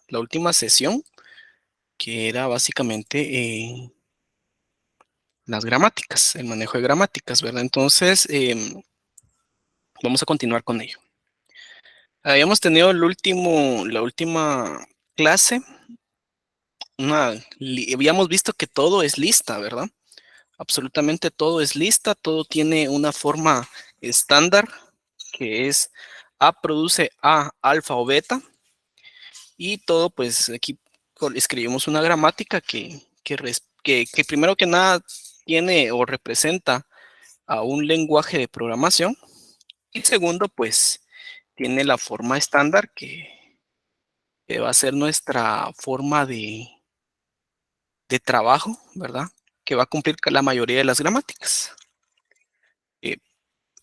la última sesión, que era básicamente las gramáticas, el manejo de gramáticas, ¿verdad? Entonces, vamos a continuar con ello. Habíamos tenido la última clase, habíamos visto que todo es lista, ¿verdad? Absolutamente todo es lista, todo tiene una forma estándar, que es A produce A, alfa o beta, y todo, pues aquí escribimos una gramática que primero que nada tiene o representa a un lenguaje de programación, y segundo, pues tiene la forma estándar que va a ser nuestra forma de trabajo, ¿verdad? Que va a cumplir la mayoría de las gramáticas.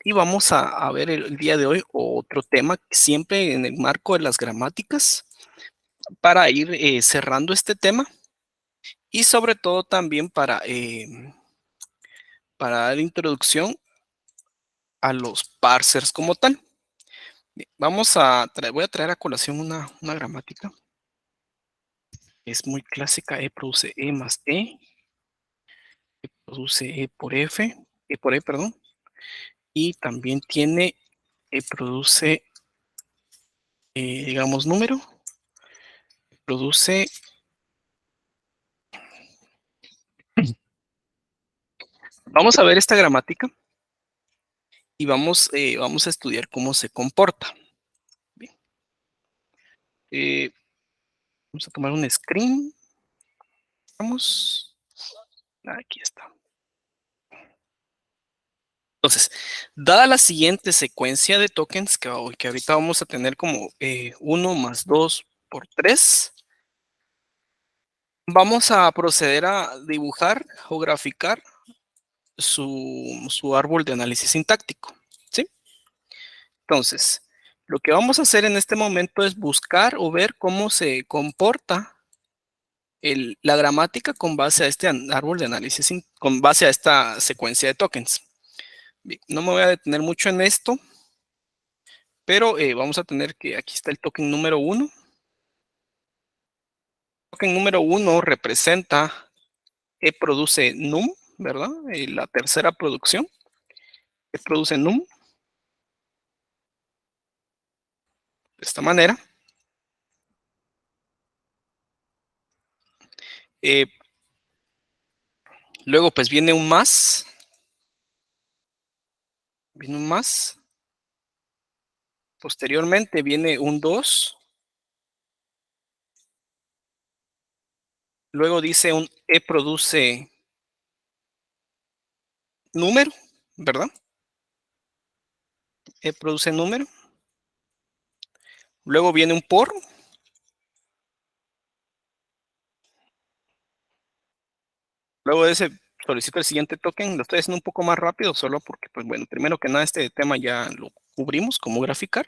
Y vamos a ver el día de hoy otro tema, siempre en el marco de las gramáticas, para ir cerrando este tema y sobre todo también para dar introducción a los parsers como tal. Bien, voy a traer a colación una gramática. Es muy clásica: E produce E más E produce E por F, E por E, perdón, y también tiene E produce, digamos, número, produce. Vamos a ver esta gramática y vamos a estudiar cómo se comporta. Bien. Vamos a tomar un screen. Vamos. Aquí está. Entonces, dada la siguiente secuencia de tokens que ahorita vamos a tener como 1 más 2 por 3, vamos a proceder a dibujar o graficar su árbol de análisis sintáctico, ¿sí? Entonces, lo que vamos a hacer en este momento es buscar o ver cómo se comporta la gramática con base a este árbol de análisis, con base a esta secuencia de tokens. Bien, no me voy a detener mucho en esto, pero vamos a tener que, aquí está el token número 1. El token número 1 representa produce num, ¿verdad? La tercera producción, produce num, de esta manera. Luego, pues viene un más. Viene un más. Posteriormente viene un 2. Luego dice un produce número, ¿verdad? Produce número. Luego viene un por. Luego de ese solicito el siguiente token. Lo estoy haciendo un poco más rápido solo porque, pues bueno, primero que nada este tema ya lo cubrimos, cómo graficar.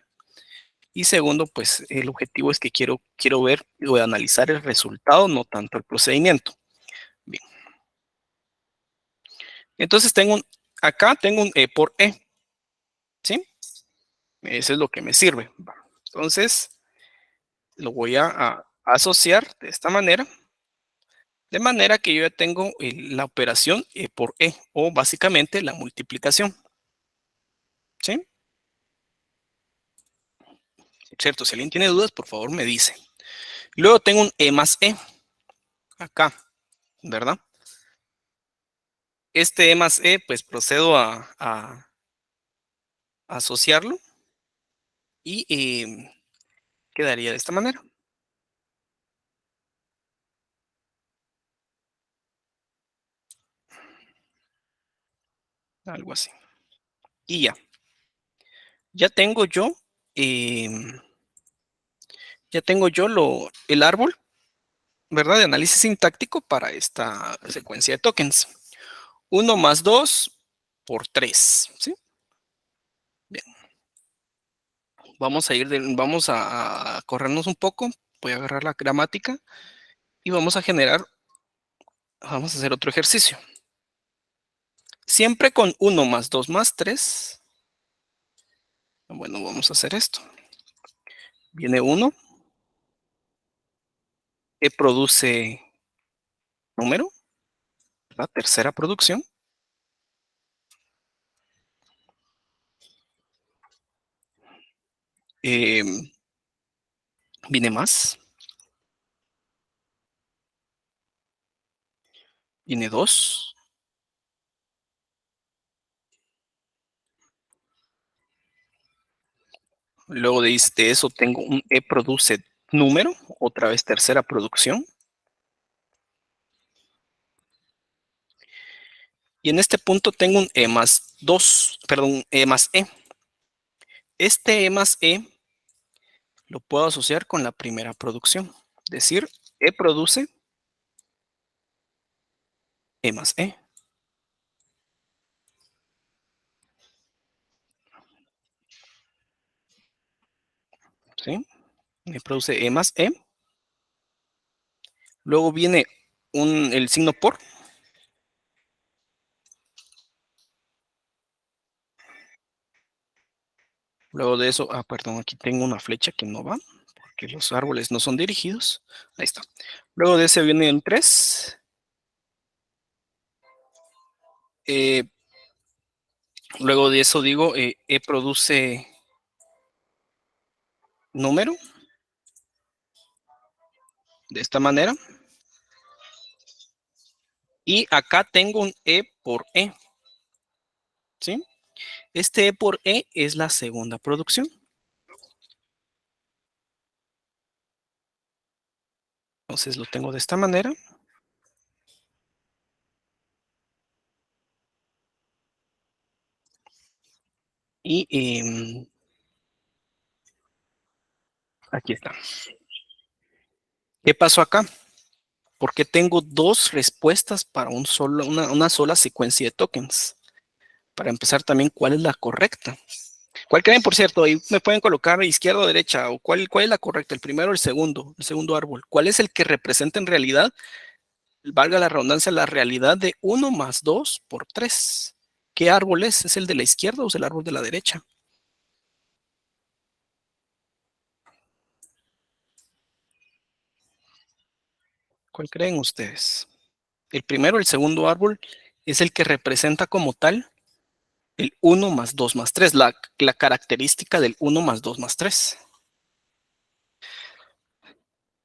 Y segundo, pues el objetivo es que quiero ver o analizar el resultado, no tanto el procedimiento. Bien. Entonces acá tengo un E por E, ¿sí? Eso es lo que me sirve. Entonces, lo voy a asociar de esta manera, de manera que yo ya tengo la operación E por E, o básicamente la multiplicación, ¿sí? Cierto, si alguien tiene dudas, por favor me dice. Luego tengo un E más E, acá, ¿verdad? Este E más E, pues procedo a asociarlo y quedaría de esta manera. Algo así. Y ya. Ya tengo yo, el árbol, ¿verdad? De análisis sintáctico para esta secuencia de tokens. 1 más 2 por 3, ¿sí? Bien. Vamos a corrernos un poco. Voy a agarrar la gramática y vamos a hacer otro ejercicio. Siempre con 1 más 2 más 3. Bueno, vamos a hacer esto. Viene 1, E produce número, la tercera producción. Viene más. Viene 2. Luego de eso tengo un E produce número, otra vez tercera producción. Y en este punto tengo un E más 2, perdón, E más E. Este E más E lo puedo asociar con la primera producción. Es decir, E produce E más E. ¿Sí? E produce E más E. Luego viene el signo por. Luego de eso, perdón, aquí tengo una flecha que no va, porque los árboles no son dirigidos. Ahí está. Luego de ese viene el 3. Luego de eso digo, E produce número, de esta manera. Y acá tengo un E por E. ¿Sí? Este E por E es la segunda producción. Entonces lo tengo de esta manera. Y aquí está. ¿Qué pasó acá? Porque tengo dos respuestas para una sola secuencia de tokens. Para empezar también, ¿cuál es la correcta? ¿Cuál creen, por cierto? Ahí me pueden colocar izquierda o derecha. ¿O cuál es la correcta? ¿El primero o el segundo árbol? ¿Cuál es el que representa en realidad, valga la redundancia, la realidad de 1 más 2 por 3? ¿Qué árbol es? ¿Es el de la izquierda o es el árbol de la derecha? ¿Cuál creen ustedes? El primero, el segundo árbol es el que representa como tal el 1 más 2 más 3, la característica del 1 más 2 más 3.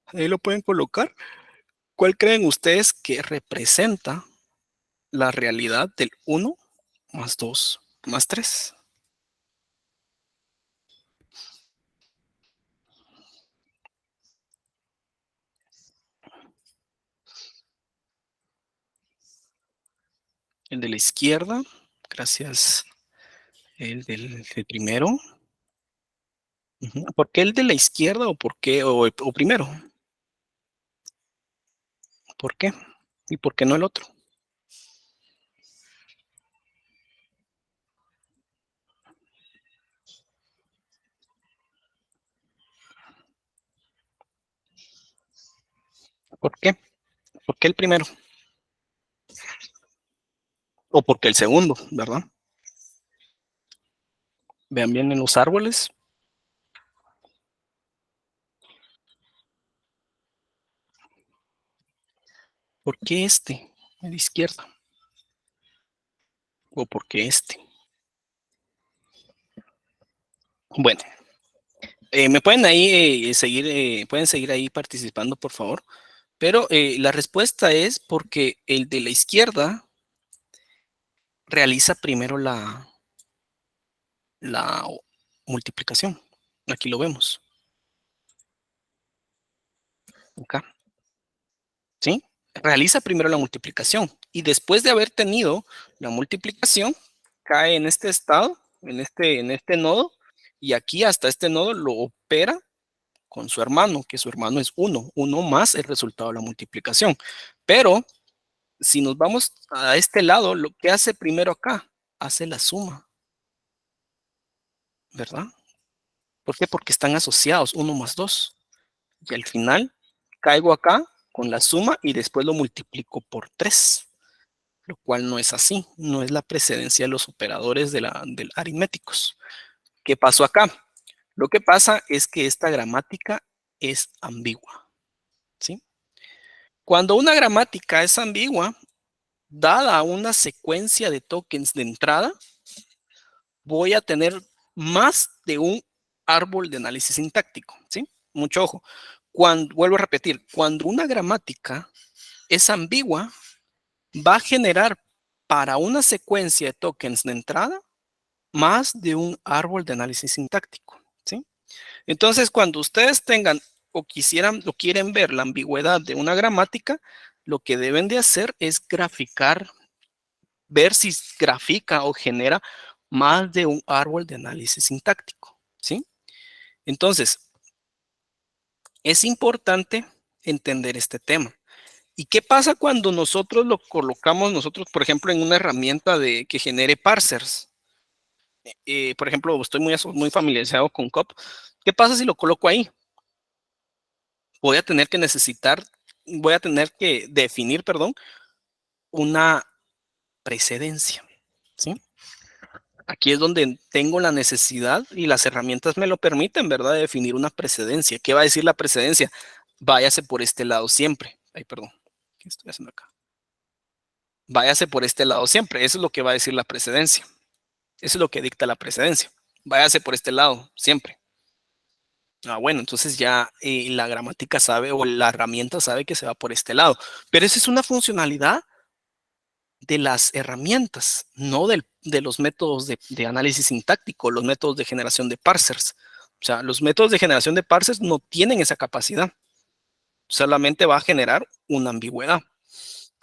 Ahí lo pueden colocar. ¿Cuál creen ustedes que representa la realidad del 1 más 2 más 3? El de la izquierda, gracias. El primero. ¿Por qué el de la izquierda o por qué, o primero? ¿Por qué? ¿Y por qué no el otro? ¿Por qué? ¿Por qué el primero? ¿O por qué el segundo, verdad? Vean bien en los árboles. ¿Por qué este? A la izquierda. ¿O por qué este? Bueno, me pueden ahí seguir, pueden seguir ahí participando, por favor. Pero la respuesta es porque el de la izquierda realiza primero la multiplicación. Aquí lo vemos. Acá. ¿Sí? Realiza primero la multiplicación y después de haber tenido la multiplicación, cae en este estado, en este nodo, y aquí hasta este nodo lo opera con su hermano, que su hermano es 1, 1 más el resultado de la multiplicación. Pero si nos vamos a este lado, lo que hace primero acá, hace la suma, ¿verdad? ¿Por qué? Porque están asociados 1 más 2. Y al final caigo acá con la suma y después lo multiplico por 3, lo cual no es así, no es la precedencia de los operadores del aritméticos. ¿Qué pasó acá? Lo que pasa es que esta gramática es ambigua, ¿sí? Cuando una gramática es ambigua, dada una secuencia de tokens de entrada, voy a tener más de un árbol de análisis sintáctico, ¿sí? Mucho ojo. Vuelvo a repetir, cuando una gramática es ambigua, va a generar para una secuencia de tokens de entrada más de un árbol de análisis sintáctico, ¿sí? Entonces, cuando ustedes tengan o quisieran o quieren ver la ambigüedad de una gramática, lo que deben de hacer es graficar, ver si grafica o genera más de un árbol de análisis sintáctico, ¿sí? Entonces, es importante entender este tema. ¿Y qué pasa cuando nosotros lo colocamos por ejemplo, en una herramienta que genere parsers? Por ejemplo, estoy muy familiarizado con COP. ¿Qué pasa si lo coloco ahí? Voy a tener que definir, perdón, una precedencia, ¿sí? Aquí es donde tengo la necesidad y las herramientas me lo permiten, ¿verdad? De definir una precedencia. ¿Qué va a decir la precedencia? Váyase por este lado siempre. Ay, perdón. ¿Qué estoy haciendo acá? Váyase por este lado siempre. Eso es lo que va a decir la precedencia. Eso es lo que dicta la precedencia. Váyase por este lado siempre. Bueno, entonces ya la gramática sabe o la herramienta sabe que se va por este lado. Pero esa es una funcionalidad de las herramientas, no de los métodos de análisis sintáctico, los métodos de generación de parsers. O sea, los métodos de generación de parsers no tienen esa capacidad. Solamente va a generar una ambigüedad.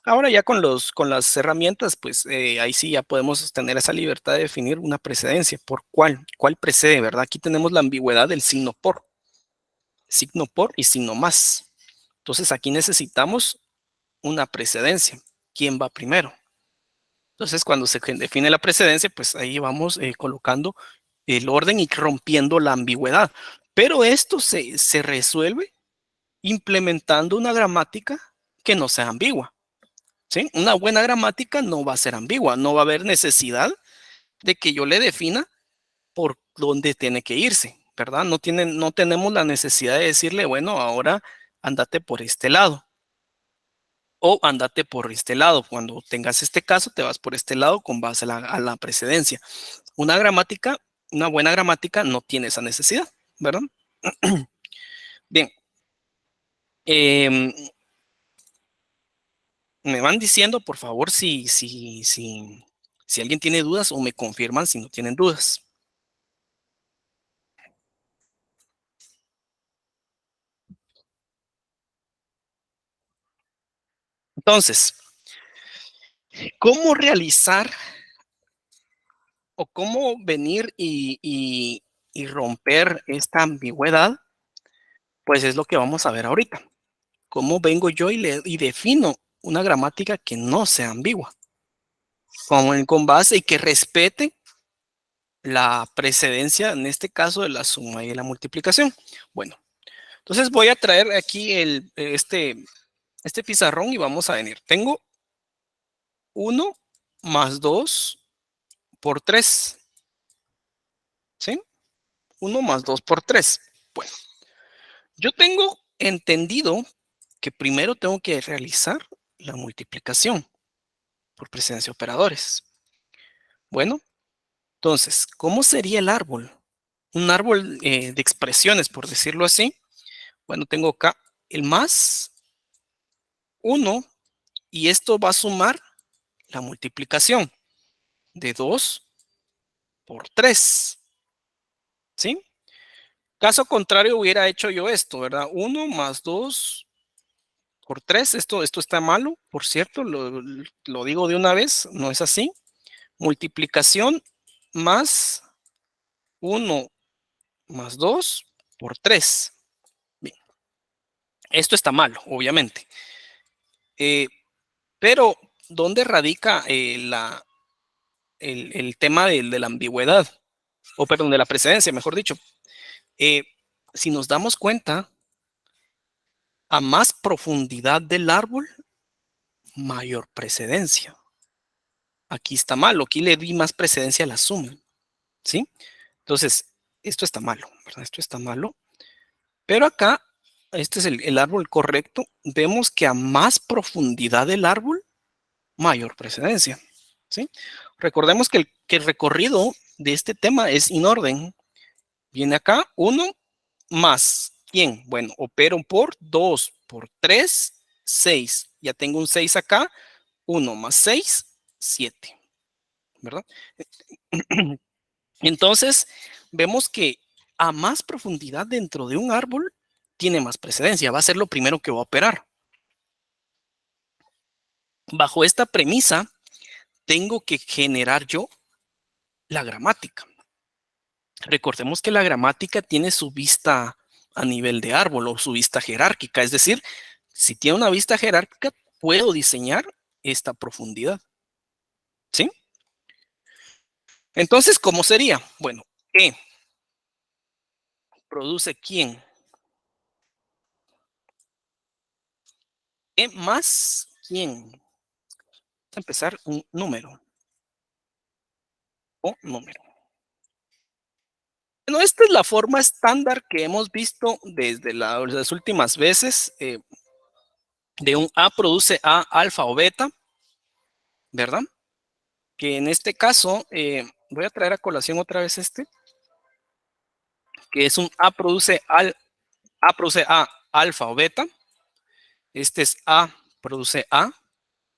Ahora ya con las herramientas, pues ahí sí ya podemos tener esa libertad de definir una precedencia. ¿Por cuál? ¿Cuál precede, verdad? Aquí tenemos la ambigüedad del signo por y signo más. Entonces aquí necesitamos una precedencia. ¿Quién va primero? Entonces cuando se define la precedencia, pues ahí vamos colocando el orden y rompiendo la ambigüedad. Pero esto se resuelve implementando una gramática que no sea ambigua. ¿Sí? Una buena gramática no va a ser ambigua, no va a haber necesidad de que yo le defina por dónde tiene que irse, ¿verdad? No tenemos la necesidad de decirle, bueno, ahora andate por este lado o andate por este lado. Cuando tengas este caso, te vas por este lado con base a la precedencia. Una gramática, una buena gramática no tiene esa necesidad, ¿verdad? Bien. Me van diciendo, por favor, si alguien tiene dudas o me confirman si no tienen dudas. Entonces, ¿cómo realizar o cómo venir y romper esta ambigüedad? Pues es lo que vamos a ver ahorita. ¿Cómo vengo yo y defino una gramática que no sea ambigua? Con base y que respete la precedencia, en este caso, de la suma y de la multiplicación. Bueno, entonces voy a traer aquí este pizarrón y vamos a venir. Tengo 1 más 2 por 3. ¿Sí? 1 más 2 por 3. Bueno, yo tengo entendido que primero tengo que realizar la multiplicación por precedencia de operadores. Bueno, entonces, ¿cómo sería el árbol? Un árbol de expresiones, por decirlo así. Bueno, tengo acá el más 1 y esto va a sumar la multiplicación de 2 por 3. ¿Sí? Caso contrario, hubiera hecho yo esto, ¿verdad? 1 más 2 por 3. Esto está malo, por cierto, lo digo de una vez, no es así. Multiplicación más 1 más 2 por 3. Bien, esto está malo, obviamente. Pero, ¿dónde radica el tema de la ambigüedad? O perdón, de la precedencia, mejor dicho. Si nos damos cuenta, a más profundidad del árbol, mayor precedencia. Aquí está malo, aquí le di más precedencia a la suma, ¿sí? Entonces, esto está malo, ¿verdad? Esto está malo, pero acá este es el árbol correcto, vemos que a más profundidad del árbol, mayor precedencia, ¿sí? Recordemos que el recorrido de este tema es in orden. Viene acá, 1 más, ¿quién? Bueno, opero por 2 por 3, 6. Ya tengo un 6 acá, 1 más 6, 7, ¿verdad? Entonces, vemos que a más profundidad dentro de un árbol, tiene más precedencia, va a ser lo primero que va a operar. Bajo esta premisa, tengo que generar yo la gramática. Recordemos que la gramática tiene su vista a nivel de árbol o su vista jerárquica, es decir, si tiene una vista jerárquica, puedo diseñar esta profundidad, ¿sí? Entonces, ¿cómo sería? Bueno, E produce quién. E más quién. Vamos a empezar un número o número. Bueno, esta es la forma estándar que hemos visto desde las últimas veces. De un A produce A, alfa o beta, ¿verdad? Que en este caso, voy a traer a colación otra vez que es un A produce A, alfa o beta. Este es A produce A,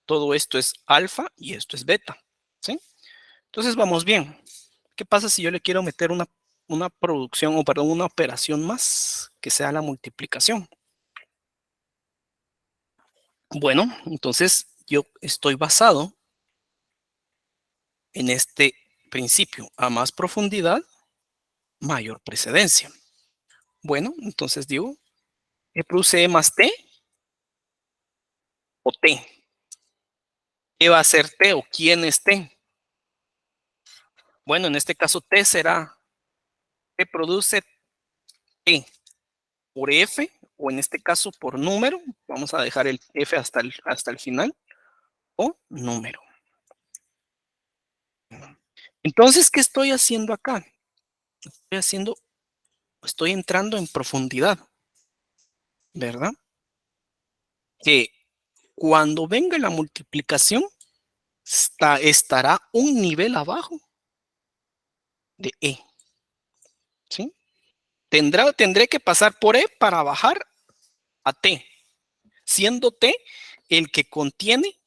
todo esto es alfa y esto es beta, ¿sí? Entonces vamos bien. ¿Qué pasa si yo le quiero meter una producción, o perdón, una operación más, que sea la multiplicación? Bueno, entonces yo estoy basado en este principio. A más profundidad, mayor precedencia. Bueno, entonces digo, ¿E produce E más T o T? ¿Qué va a ser T o quién es T? Bueno, en este caso T será, T produce T por F, o en este caso por número. Vamos a dejar el F hasta el final, o número. Entonces, ¿qué estoy haciendo acá? Estoy entrando en profundidad, ¿verdad? Que cuando venga la multiplicación, estará un nivel abajo de E, ¿sí? Tendré que pasar por E para bajar a T, siendo T el que contiene,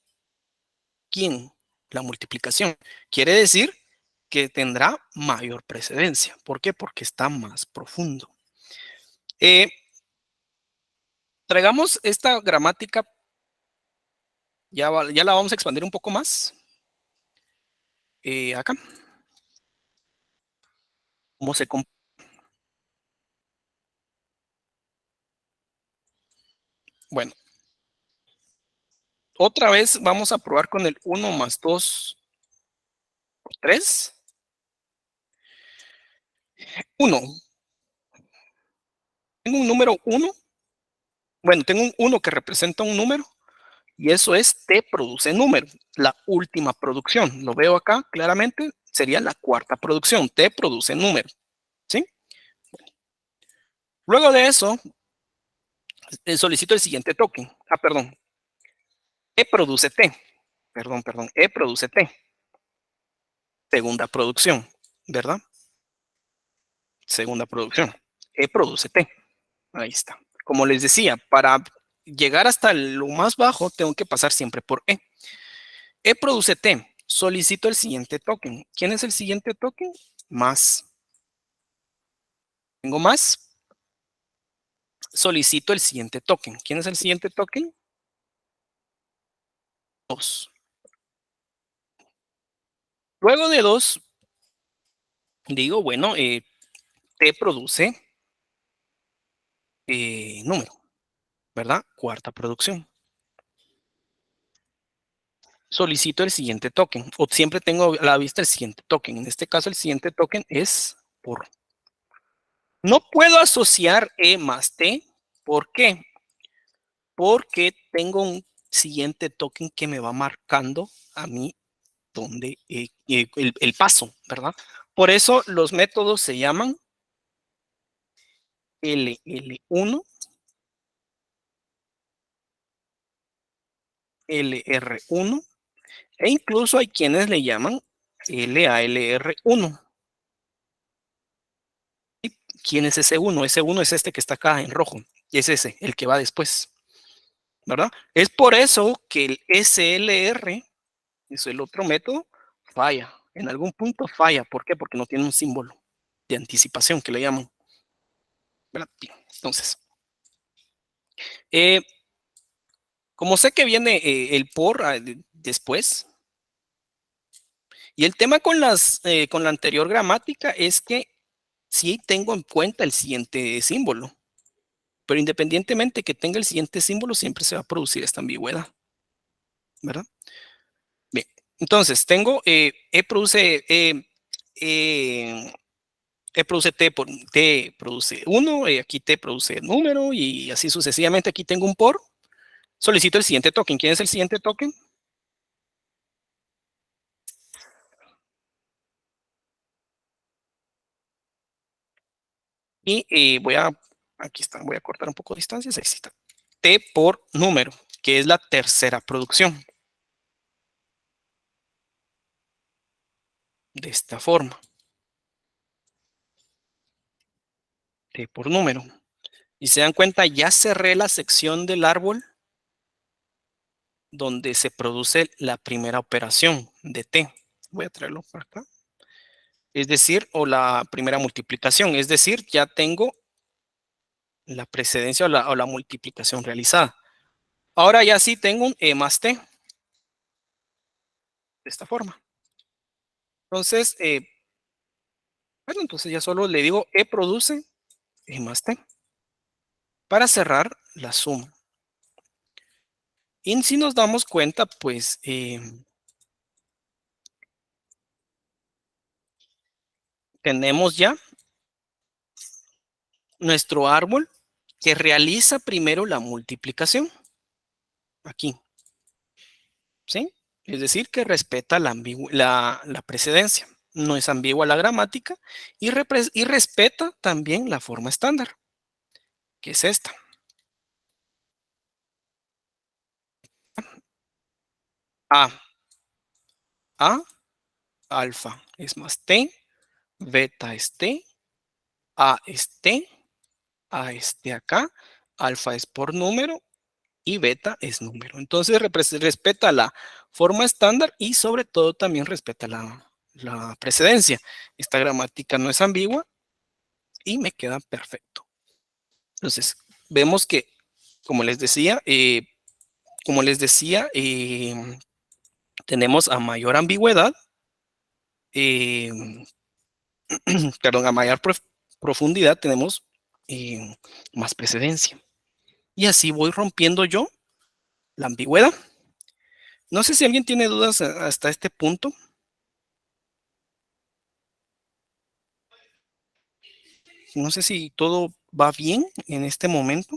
¿quién? La multiplicación. Quiere decir que tendrá mayor precedencia. ¿Por qué? Porque está más profundo. Traigamos esta gramática, ya la vamos a expandir un poco más. Acá. ¿Cómo se compara? Bueno, otra vez vamos a probar con el 1 más 2 por 3. 1. Tengo un número 1. Bueno, tengo un 1 que representa un número, y eso es T produce número, la última producción. Lo veo acá claramente, sería la cuarta producción. T produce número, ¿sí? Luego de eso, solicito el siguiente token. Perdón. E produce T. Perdón. E produce T. Segunda producción, ¿verdad? Segunda producción. E produce T. Ahí está. Como les decía, para llegar hasta lo más bajo, tengo que pasar siempre por E. E produce T. Solicito el siguiente token. ¿Quién es el siguiente token? Más. Tengo más. Solicito el siguiente token. ¿Quién es el siguiente token? 2. Luego de 2, digo, bueno, T produce número, ¿verdad? Cuarta producción. Solicito el siguiente token, o siempre tengo a la vista el siguiente token. En este caso, el siguiente token es por. No puedo asociar E más T. ¿Por qué? Porque tengo un siguiente token que me va marcando a mí donde el paso, ¿verdad? Por eso los métodos se llaman LL1 LR1 e incluso hay quienes le llaman LALR1. ¿Y quién es ese 1? Ese 1 es este que está acá en rojo, y es ese, el que va después, ¿verdad? Es por eso que el SLR, es el otro método, falla. En algún punto falla. ¿Por qué? Porque no tiene un símbolo de anticipación que le llaman. ¿Verdad? Bien, entonces, eh, como sé que viene el por después, y el tema con la anterior gramática es que sí tengo en cuenta el siguiente símbolo, pero independientemente que tenga el siguiente símbolo, siempre se va a producir esta ambigüedad, ¿verdad? Bien, entonces tengo E produce E produce T, por, T produce 1, aquí T produce número y así sucesivamente. Aquí tengo un por. Solicito el siguiente token. ¿Quién es el siguiente token? Y aquí está, voy a cortar un poco de distancias. Ahí está. T por número, que es la tercera producción. De esta forma. T por número. Y se dan cuenta, ya cerré la sección del árbol donde se produce la primera operación de T. Voy a traerlo para acá. Es decir, o la primera multiplicación. Es decir, ya tengo la precedencia o la multiplicación realizada. Ahora ya sí tengo un E más T. De esta forma. Entonces, bueno, entonces ya solo le digo E produce E más T. Para cerrar la suma. Y si nos damos cuenta, pues tenemos ya nuestro árbol que realiza primero la multiplicación. Aquí. ¿Sí? Es decir, que respeta la precedencia. No es ambigua la gramática y respeta también la forma estándar, que es esta. A, A, alfa es más T, beta es T, A es T, A es T acá, alfa es por número y beta es número. Entonces respeta la forma estándar y sobre todo también respeta la precedencia. Esta gramática no es ambigua y me queda perfecto. Entonces, vemos que, como les decía, tenemos a mayor ambigüedad, eh, perdón, a mayor profundidad tenemos más precedencia. Y así voy rompiendo yo la ambigüedad. No sé si alguien tiene dudas hasta este punto. No sé si todo va bien en este momento.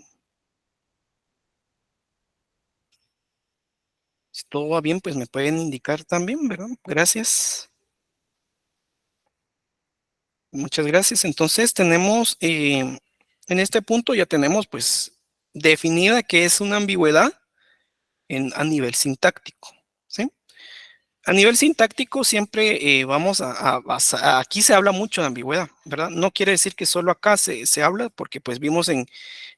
Si todo va bien, pues me pueden indicar también, ¿verdad? Gracias. Muchas gracias. Entonces tenemos, en este punto ya tenemos pues definida qué es una ambigüedad a nivel sintáctico, ¿sí? A nivel sintáctico siempre vamos aquí se habla mucho de ambigüedad, ¿verdad? No quiere decir que solo acá se habla, porque pues vimos en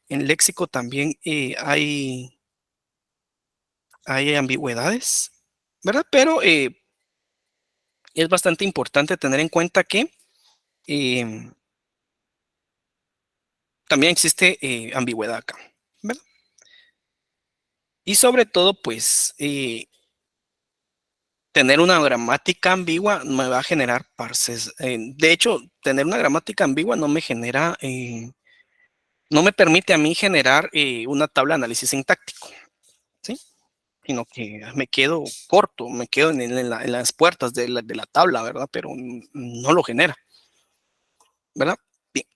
léxico también hay ambigüedades, ¿verdad? Pero es bastante importante tener en cuenta que eh, también existe ambigüedad acá, ¿verdad? Y sobre todo, pues, tener una gramática ambigua me va a generar parses. De hecho, tener una gramática ambigua no me genera, no me permite a mí generar una tabla de análisis sintáctico, ¿sí? Sino que me quedo corto, me quedo en las puertas de la tabla, ¿verdad? Pero no lo genera, ¿verdad? Bien.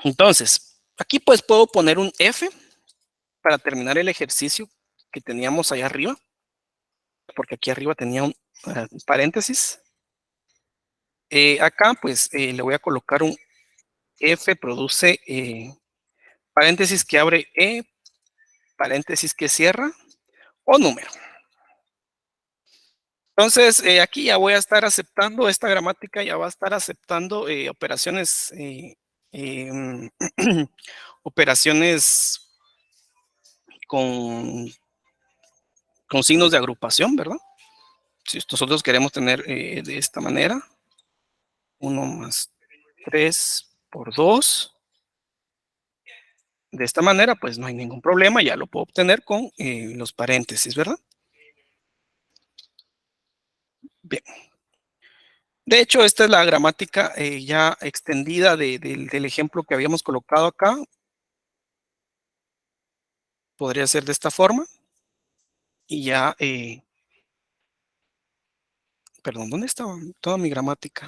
Entonces, aquí pues puedo poner un F para terminar el ejercicio que teníamos allá arriba, porque aquí arriba tenía un paréntesis. Acá pues le voy a colocar un F produce paréntesis que abre E, paréntesis que cierra, o número. Entonces, aquí ya voy a estar aceptando, esta gramática ya va a estar aceptando operaciones, operaciones con, con signos de agrupación, ¿verdad? Si nosotros queremos tener de esta manera, 1 más 3 por 2, de esta manera, pues no hay ningún problema, ya lo puedo obtener con los paréntesis, ¿verdad? Bien. De hecho, esta es la gramática ya extendida del ejemplo que habíamos colocado acá. Podría ser de esta forma. Y ya, perdón, ¿dónde estaba toda mi gramática?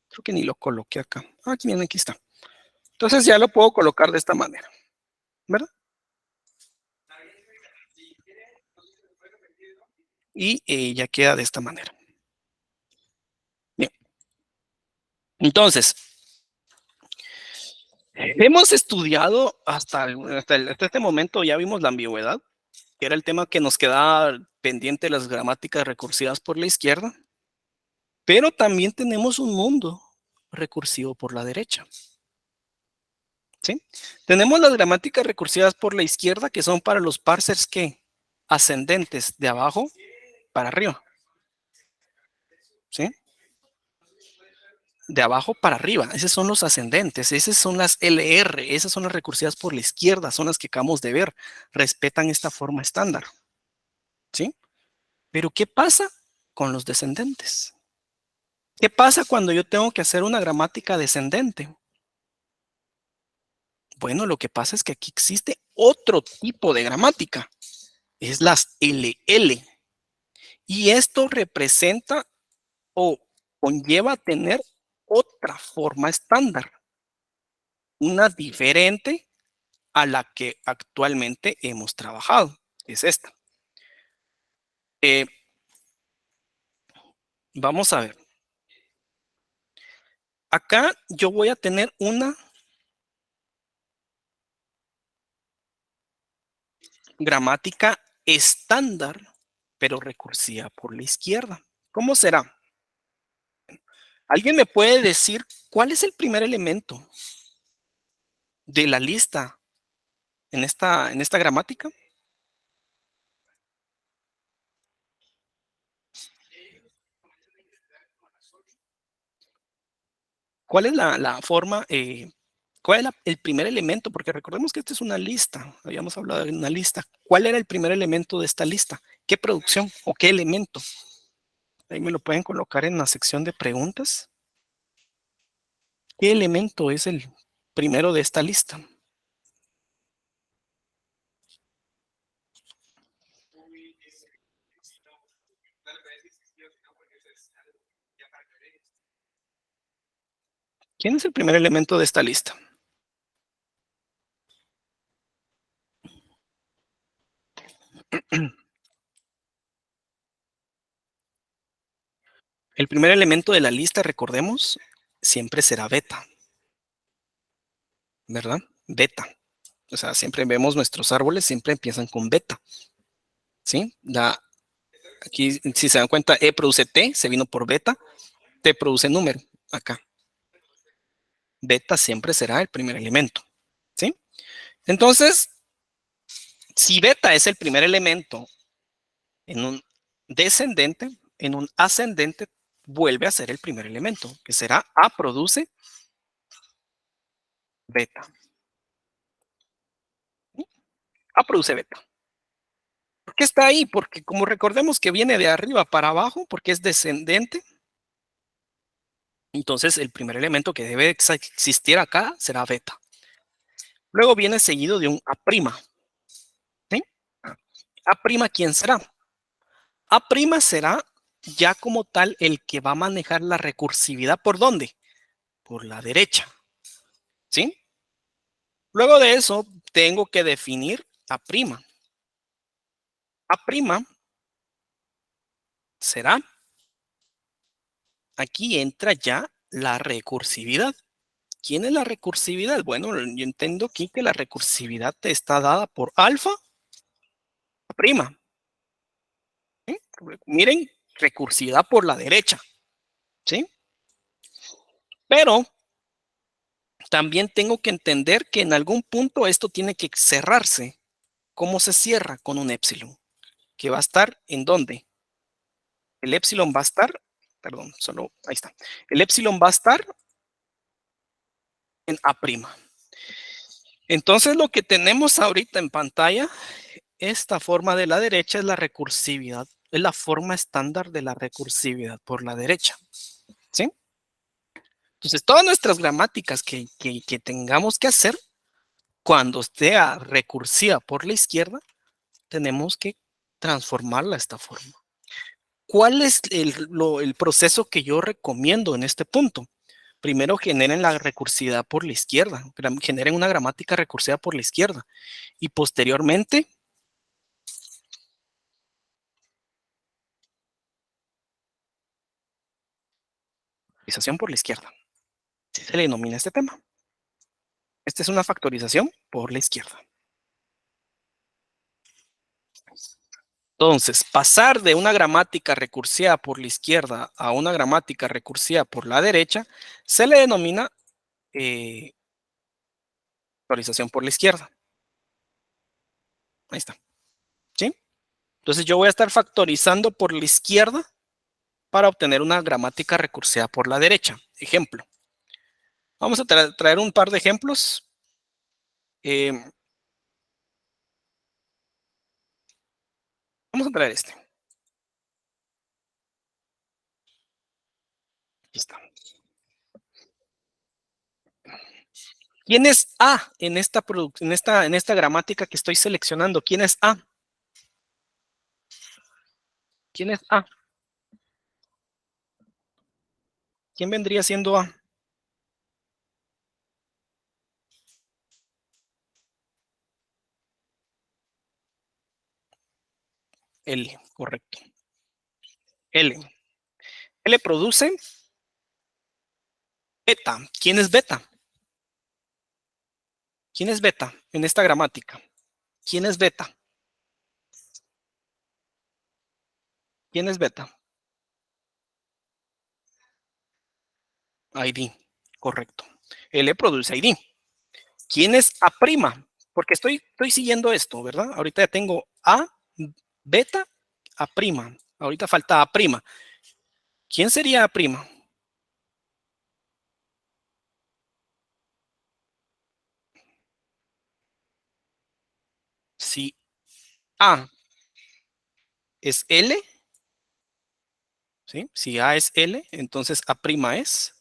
Creo que ni lo coloqué acá. Ah, aquí, bien, aquí está. Entonces ya lo puedo colocar de esta manera, ¿verdad? Y ya queda de esta manera. Bien. Entonces, hemos estudiado hasta este momento, ya vimos la ambigüedad, que era el tema que nos quedaba pendiente de las gramáticas recursivas por la izquierda, pero también tenemos un mundo recursivo por la derecha. ¿Sí? Tenemos las gramáticas recursivas por la izquierda, que son para los parsers que ascendentes de abajo para arriba. ¿Sí? De abajo para arriba, esos son los ascendentes, esas son las LR, esas son las recursivas por la izquierda, son las que acabamos de ver, respetan esta forma estándar. ¿Sí? Pero ¿qué pasa con los descendentes? ¿Qué pasa cuando yo tengo que hacer una gramática descendente? Bueno, lo que pasa es que aquí existe otro tipo de gramática, es las LL. Y esto representa o conlleva tener otra forma estándar, una diferente a la que actualmente hemos trabajado, es esta. Vamos a ver. Acá yo voy a tener una gramática estándar, pero recursiva por la izquierda. ¿Cómo será? ¿Alguien me puede decir cuál es el primer elemento de la lista en esta gramática? ¿Cuál es la forma, cuál es el primer elemento? Porque recordemos que esta es una lista, habíamos hablado de una lista. ¿Cuál era el primer elemento de esta lista? ¿Qué producción o qué elemento? Ahí me lo pueden colocar en la sección de preguntas. ¿Qué elemento es el primero de esta lista? ¿Quién es el primer elemento de esta lista? El primer elemento de la lista, recordemos, siempre será beta, ¿verdad? Beta. O sea, siempre vemos nuestros árboles, siempre empiezan con beta, ¿sí? Aquí, si se dan cuenta, E produce T, se vino por beta, T produce número, acá. Beta siempre será el primer elemento, ¿sí? Entonces, si beta es el primer elemento en un descendente, en un ascendente vuelve a ser el primer elemento, que será A produce beta. A produce beta. ¿Por qué está ahí? Porque como recordemos que viene de arriba para abajo, porque es descendente, entonces el primer elemento que debe existir acá será beta. Luego viene seguido de un A'. ¿Sí? A', ¿quién será? A' será ya como tal el que va a manejar la recursividad. ¿Por dónde? Por la derecha. ¿Sí? Luego de eso, tengo que definir A'. A' será, aquí entra ya la recursividad. ¿Quién es la recursividad? Bueno, yo entiendo aquí que la recursividad está dada por alfa prima. ¿Sí? Miren, recursividad por la derecha. ¿Sí? Pero también tengo que entender que en algún punto esto tiene que cerrarse. ¿Cómo se cierra? Con un épsilon. ¿Que va a estar en dónde? El épsilon va a estar, perdón, solo, ahí está. El épsilon va a estar en A'. Entonces lo que tenemos ahorita en pantalla, esta forma de la derecha es la recursividad, es la forma estándar de la recursividad por la derecha. ¿Sí? Entonces todas nuestras gramáticas que tengamos que hacer, cuando sea recursiva por la izquierda, tenemos que transformarla de esta forma. ¿Cuál es el proceso que yo recomiendo en este punto? Primero generen la recursividad por la izquierda, generen una gramática recursiva por la izquierda y posteriormente factorización por la izquierda. Así se le denomina este tema. Esta es una factorización por la izquierda. Entonces, pasar de una gramática recursiva por la izquierda a una gramática recursiva por la derecha se le denomina factorización por la izquierda. Ahí está. ¿Sí? Entonces yo voy a estar factorizando por la izquierda para obtener una gramática recursiva por la derecha. Ejemplo. Vamos a traer un par de ejemplos. Vamos a traer este. Aquí está. ¿Quién es A en esta gramática que estoy seleccionando? ¿Quién es A? ¿Quién es A? ¿Quién vendría siendo A? L, correcto. L. L produce beta. ¿Quién es beta? ¿Quién es beta en esta gramática? ¿Quién es beta? ¿Quién es beta? ID, correcto. L produce ID. ¿Quién es A'? Porque estoy siguiendo esto, ¿verdad? Ahorita ya tengo A, beta, A'. Ahorita falta A'. ¿Quién sería A'? Si A es L, ¿sí? Si A es L, entonces A' es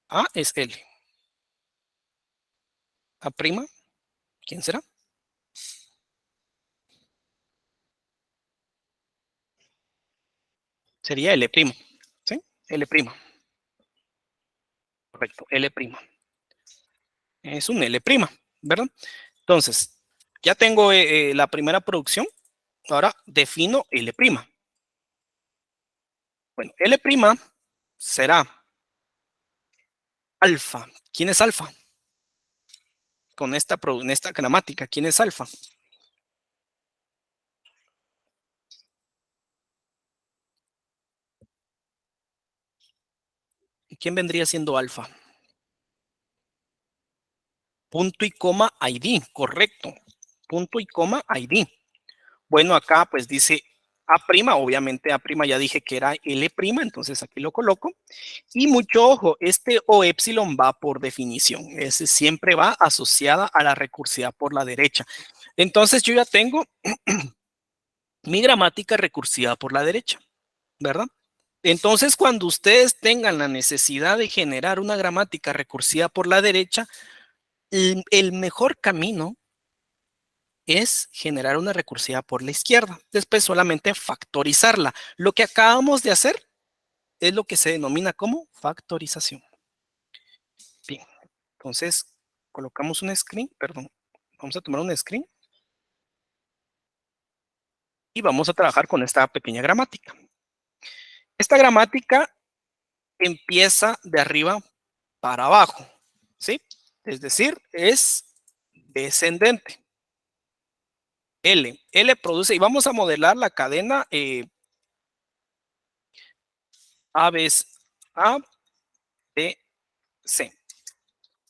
A es L. A', ¿quién será? Sería L', ¿sí? L', correcto, L'. Es un L', ¿verdad? Entonces, ya tengo la primera producción. Ahora defino L'. Bueno, L' será alfa. ¿Quién es alfa? En esta gramática, ¿quién es alfa? ¿Quién vendría siendo alfa? Punto y coma ID, correcto. Punto y coma ID. Bueno, acá pues dice A', obviamente A' ya dije que era L', entonces aquí lo coloco. Y mucho ojo, este O epsilon va por definición, ese siempre va asociada a la recursividad por la derecha. Entonces yo ya tengo mi gramática recursiva por la derecha, ¿verdad? Entonces cuando ustedes tengan la necesidad de generar una gramática recursiva por la derecha, el mejor camino es generar una recursiva por la izquierda. Después solamente factorizarla. Lo que acabamos de hacer es lo que se denomina como factorización. Bien, entonces colocamos un screen, perdón, vamos a tomar un screen y vamos a trabajar con esta pequeña gramática. Esta gramática empieza de arriba para abajo, ¿sí? Es decir, es descendente. L produce, y vamos a modelar la cadena A, B, A, B, C.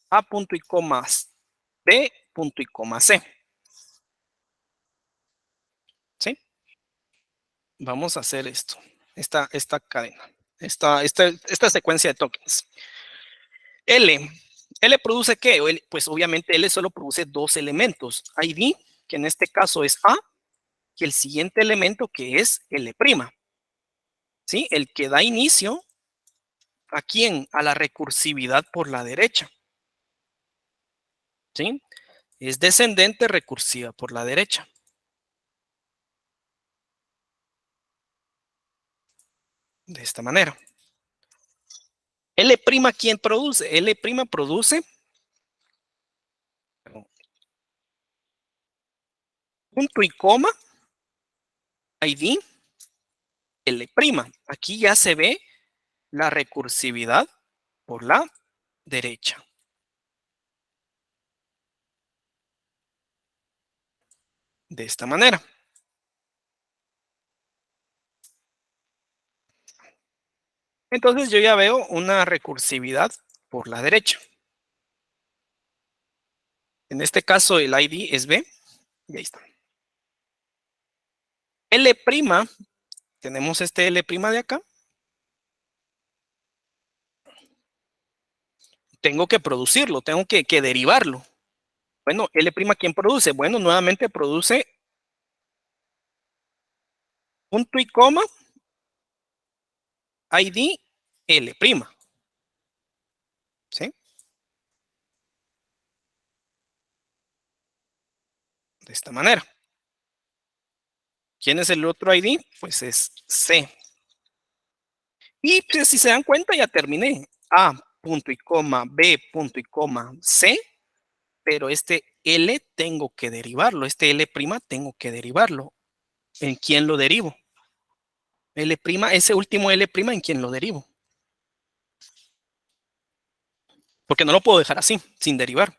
A punto y coma B punto y coma C. ¿Sí? Vamos a hacer esto, esta cadena, esta secuencia de tokens. L produce ¿qué? Pues obviamente L solo produce dos elementos, ID, que en este caso es A, y el siguiente elemento que es L', ¿sí? El que da inicio ¿a quién? A la recursividad por la derecha, ¿sí? Es descendente recursiva por la derecha. De esta manera. L', ¿quién produce? L' produce punto y coma, ID, L'. Aquí ya se ve la recursividad por la derecha. De esta manera. Entonces yo ya veo una recursividad por la derecha. En este caso el ID es B. Y ahí está. L', tenemos este L' de acá. Tengo que producirlo, tengo que derivarlo. Bueno, L', ¿quién produce? Bueno, nuevamente produce punto y coma, ID, L'. ¿Sí? De esta manera. ¿Quién es el otro ID? Pues es C. Y pues, si se dan cuenta, ya terminé. A punto y coma, B punto y coma, C, pero este L tengo que derivarlo, este L' tengo que derivarlo. ¿En quién lo derivo? L', ese último L', ¿en quién lo derivo? Porque no lo puedo dejar así, sin derivar.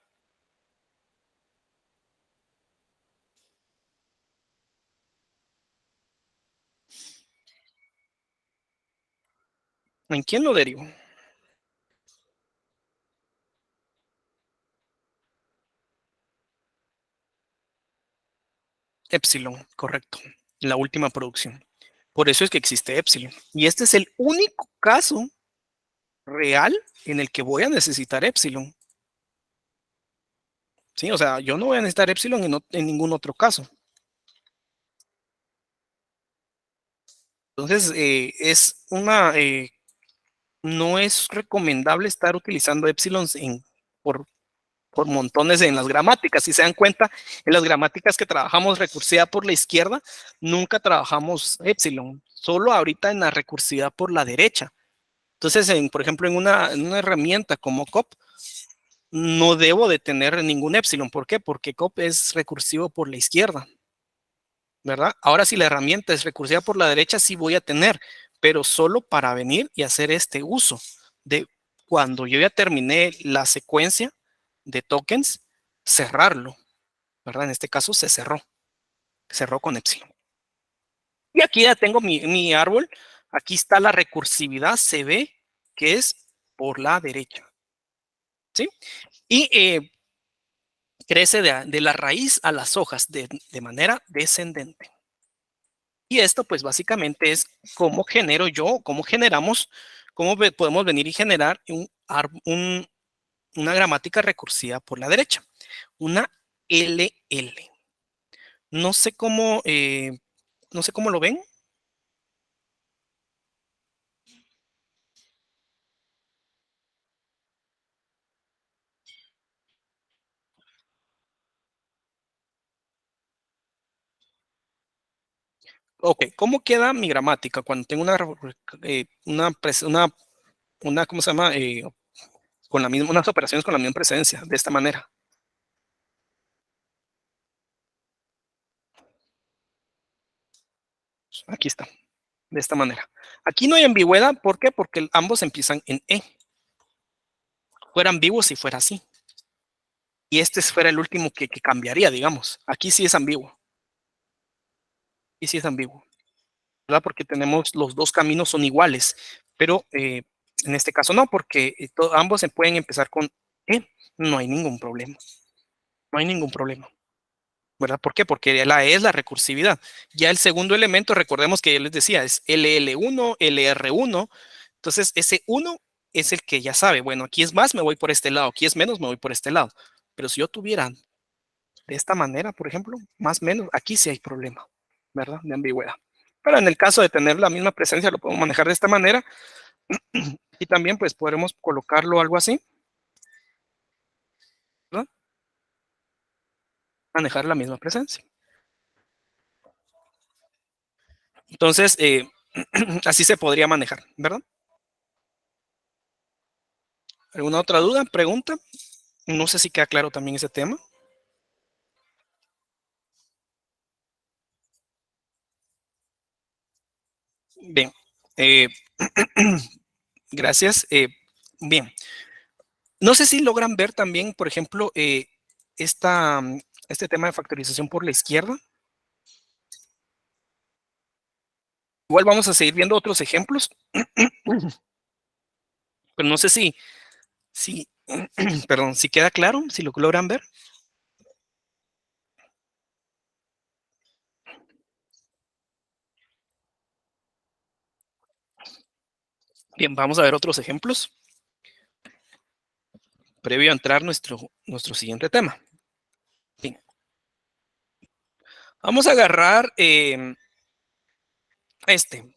¿En quién lo derivo? Epsilon, correcto. La última producción. Por eso es que existe Epsilon. Y este es el único caso real en el que voy a necesitar Epsilon. Sí, o sea, yo no voy a necesitar Epsilon en ningún otro caso. Entonces, no es recomendable estar utilizando epsilons por, por montones en las gramáticas. Si se dan cuenta, en las gramáticas que trabajamos recursiva por la izquierda, nunca trabajamos epsilon, solo ahorita en la recursividad por la derecha. Entonces, por ejemplo, en una herramienta como COP, no debo de tener ningún epsilon. ¿Por qué? Porque COP es recursivo por la izquierda, ¿verdad? Ahora, si la herramienta es recursiva por la derecha, sí voy a tener, pero solo para venir y hacer este uso de cuando yo ya terminé la secuencia de tokens, cerrarlo, ¿verdad? En este caso se cerró con epsilon. Y aquí ya tengo mi árbol, aquí está la recursividad, se ve que es por la derecha, ¿sí? Y crece de la raíz a las hojas de manera descendente. Y esto pues básicamente es cómo genero yo, cómo generamos, cómo podemos venir y generar una gramática recursiva por la derecha, una LL. No sé no sé cómo lo ven. Ok, ¿cómo queda mi gramática cuando tengo ¿cómo se llama? Con unas operaciones con la misma presencia, de esta manera. Aquí está, de esta manera. Aquí no hay ambigüedad, ¿por qué? Porque ambos empiezan en E. Fuera ambiguo si fuera así. Y este fuera el último que cambiaría, digamos. Aquí sí es ambiguo. Y sí es ambiguo, ¿verdad? Porque tenemos los dos caminos son iguales, pero en este caso no, porque ambos se pueden empezar con E. No hay ningún problema. No hay ningún problema. ¿Verdad? ¿Por qué? Porque la E es la recursividad. Ya el segundo elemento, recordemos que yo les decía, es LL1, LR1. Entonces, ese 1 es el que ya sabe, bueno, aquí es más, me voy por este lado, aquí es menos, me voy por este lado. Pero si yo tuviera de esta manera, por ejemplo, más menos, aquí sí hay problema, ¿verdad? De ambigüedad. Pero en el caso de tener la misma presencia, lo podemos manejar de esta manera. Y también, pues, podremos colocarlo algo así, ¿verdad? Manejar la misma presencia. Entonces, así se podría manejar, ¿verdad? ¿Alguna otra duda, pregunta? No sé si queda claro también ese tema. Bien, eh, gracias. Bien, no sé si logran ver también, por ejemplo, este tema de factorización por la izquierda. Igual vamos a seguir viendo otros ejemplos, pero no sé si, perdón, si queda claro, si lo logran ver. Bien, vamos a ver otros ejemplos previo a entrar nuestro siguiente tema. Bien, vamos a agarrar este.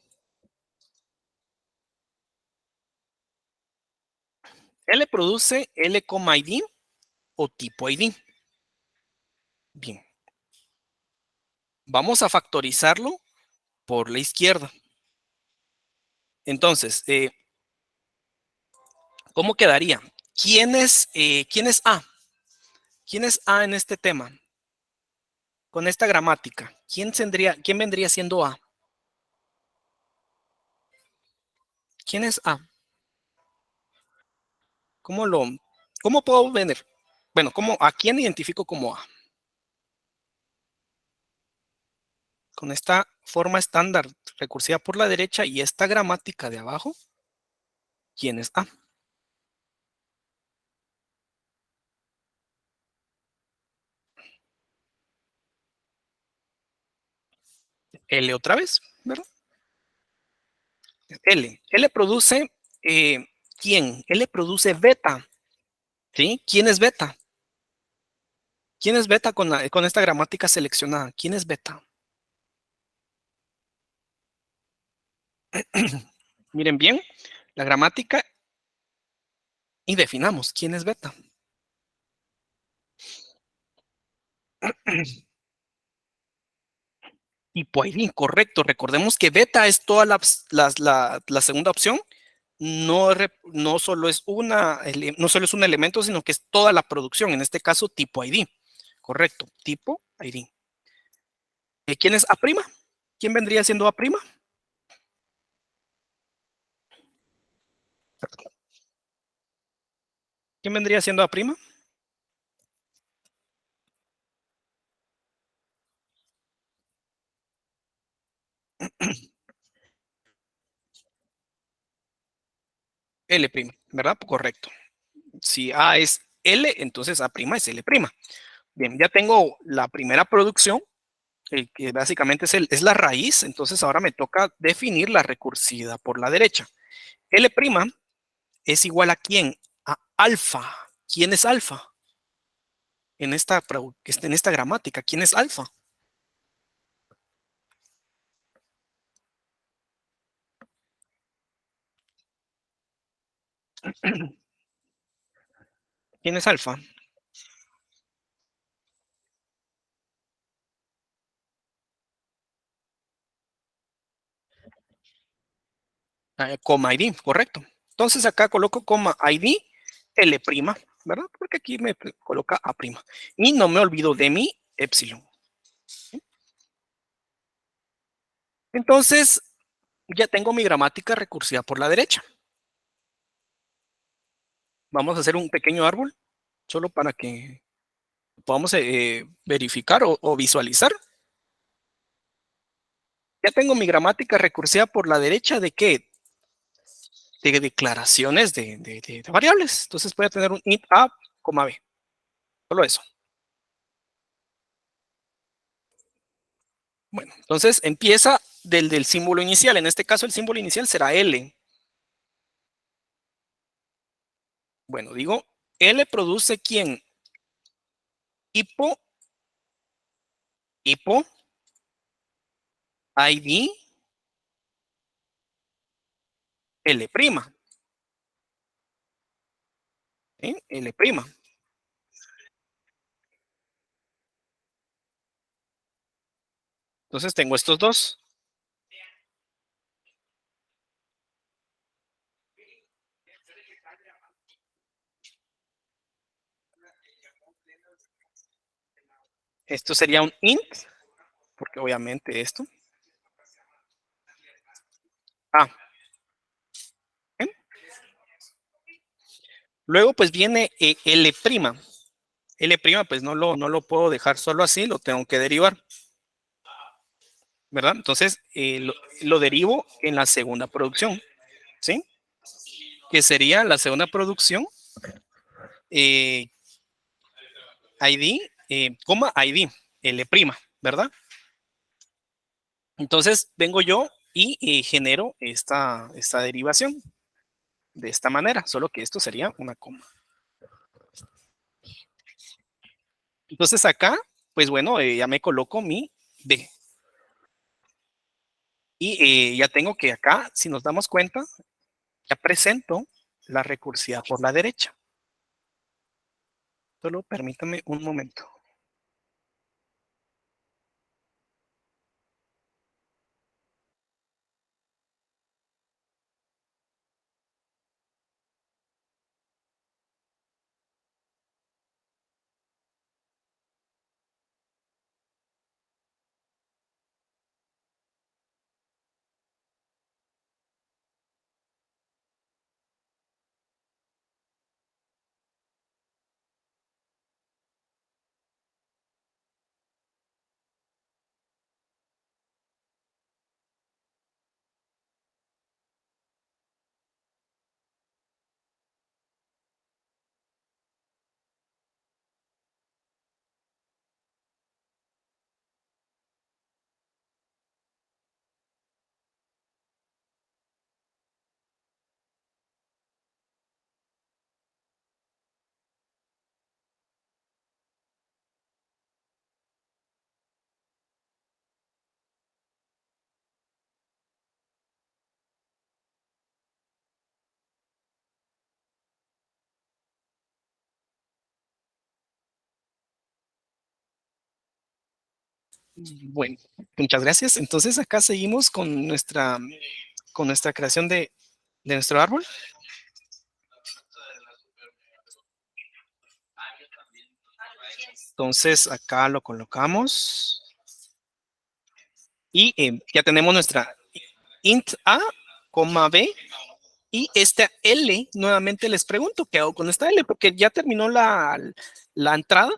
L produce L, ID o tipo ID. Bien, vamos a factorizarlo por la izquierda. Entonces, ¿cómo quedaría? ¿Quién es A? ¿Quién es A en este tema? Con esta gramática, ¿quién vendría siendo A? ¿Quién es A? ¿Cómo lo, cómo puedo venir? Bueno, ¿a quién identifico como A? Con esta forma estándar recursiva por la derecha y esta gramática de abajo, ¿quién es A? L otra vez, ¿verdad? L produce, ¿quién? L produce beta, ¿sí? ¿Quién es beta? ¿Quién es beta con esta gramática seleccionada? ¿Quién es beta? Miren bien, la gramática y definamos quién es beta. Tipo ID, correcto. Recordemos que beta es toda la segunda opción. No solo es no solo es un elemento, sino que es toda la producción. En este caso, tipo ID. Correcto, tipo ID. ¿Quién es A'? ¿Quién vendría siendo A'? ¿Quién vendría siendo A'? L', ¿verdad? Correcto. Si A es L, entonces A' es L'. Bien, ya tengo la primera producción, que básicamente es la raíz, entonces ahora me toca definir la recursividad por la derecha. L' es igual a quién? A alfa. ¿Quién es alfa? En esta gramática, ¿quién es alfa? ¿Quién es alfa? Coma ID, correcto. Entonces acá coloco coma ID L', ¿verdad? Porque aquí me coloca A'. Y no me olvido de mi epsilon. Entonces, ya tengo mi gramática recursiva por la derecha. Vamos a hacer un pequeño árbol, solo para que podamos verificar o visualizar. Ya tengo mi gramática recursiva por la derecha de qué? De declaraciones de variables. Entonces voy a tener un int a, b. Solo eso. Bueno, entonces empieza del símbolo inicial. En este caso el símbolo inicial será L. Bueno, digo, L produce ¿quién? Hipo, ID, L'. ¿Sí? L'. Entonces tengo estos dos. Esto sería un int, porque obviamente esto. Ah. ¿Sí? Luego pues viene L'. L' pues no lo puedo dejar solo así, lo tengo que derivar. ¿Verdad? Entonces lo derivo en la segunda producción. ¿Sí? Que sería la segunda producción. ID, ID, L', ¿verdad? Entonces vengo yo y genero esta derivación de esta manera, solo que esto sería una coma. Entonces acá, pues bueno, ya me coloco mi D. Y ya tengo que acá, si nos damos cuenta, ya presento la recursividad por la derecha. Solo permítame un momento. Bueno, muchas gracias. Entonces acá seguimos con nuestra creación de nuestro árbol. Entonces acá lo colocamos y ya tenemos nuestra int a, b, y esta L, nuevamente les pregunto, ¿qué hago con esta L? Porque ya terminó la entrada,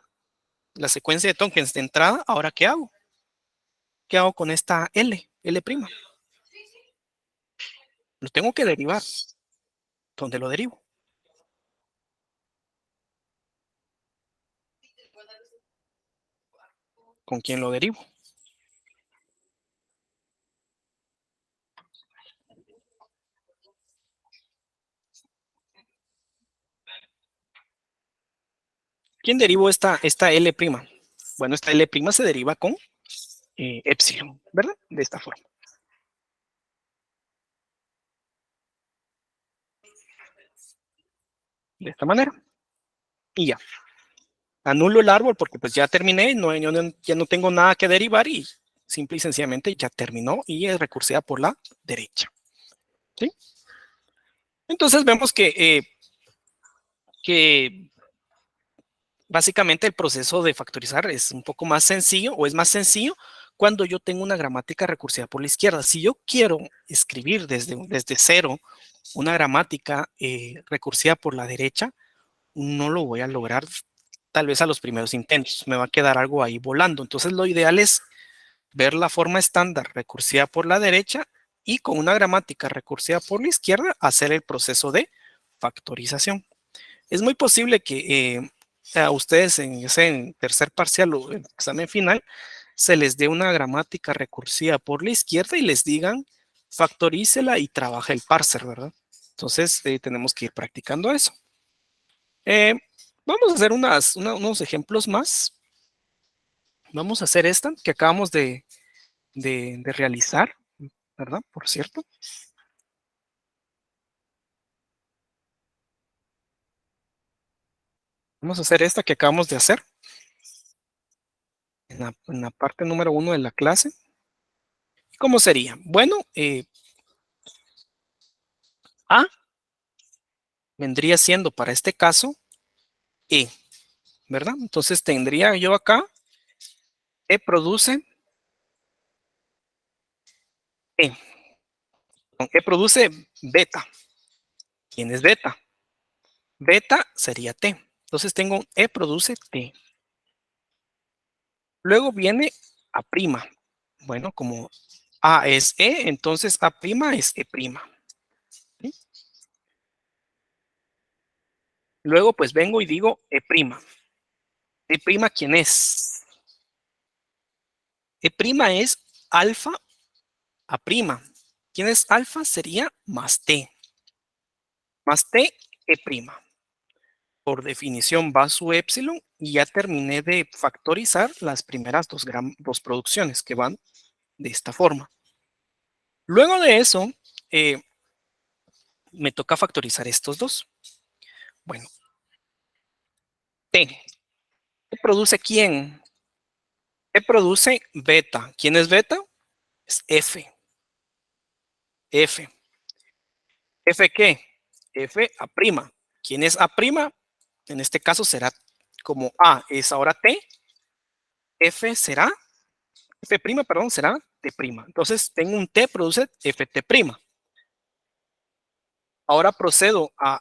la secuencia de tokens de entrada, ¿ahora qué hago? ¿Qué hago con esta L? L'. Lo tengo que derivar. ¿Dónde lo derivo? ¿Con quién lo derivo? ¿Quién derivo esta L'? Bueno, esta L' se deriva con epsilon, ¿verdad? De esta forma. De esta manera. Y ya. Anulo el árbol porque pues ya terminé, ya no tengo nada que derivar y simple y sencillamente ya terminó y es recursiva por la derecha. ¿Sí? Entonces vemos que básicamente el proceso de factorizar es un poco más sencillo o es más sencillo cuando yo tengo una gramática recursiva por la izquierda. Si yo quiero escribir desde cero una gramática recursiva por la derecha, no lo voy a lograr tal vez a los primeros intentos. Me va a quedar algo ahí volando. Entonces lo ideal es ver la forma estándar recursiva por la derecha y con una gramática recursiva por la izquierda hacer el proceso de factorización. Es muy posible que a ustedes en tercer parcial o en examen final se les dé una gramática recursiva por la izquierda y les digan factorícela y trabaja el parser, ¿verdad? Entonces tenemos que ir practicando eso. Eh, vamos a hacer unos ejemplos más. Vamos a hacer esta que acabamos de realizar, ¿verdad? Por cierto. Vamos a hacer esta que acabamos de hacer en la parte número 1 de la clase. ¿Cómo sería? Bueno, A vendría siendo para este caso E, ¿verdad? Entonces tendría yo acá E produce E. E produce beta. ¿Quién es beta? Beta sería T. Entonces tengo E produce T. Luego viene A'. Bueno, como A es E, entonces A' es E'. ¿Sí? Luego pues vengo y digo E'. E', ¿quién es? E' es alfa A'. ¿Quién es alfa? Sería más T. Más T, E'. Por definición va su epsilon y ya terminé de factorizar las primeras dos producciones que van de esta forma. Luego de eso, me toca factorizar estos dos. Bueno, T. ¿Qué produce quién? ¿Qué produce beta? ¿Quién es beta? Es F. F. ¿F qué? F A'. ¿Quién es A'? En este caso será como A es ahora T, F será, F', perdón, será T'. Entonces tengo un T produce FT'. Ahora procedo a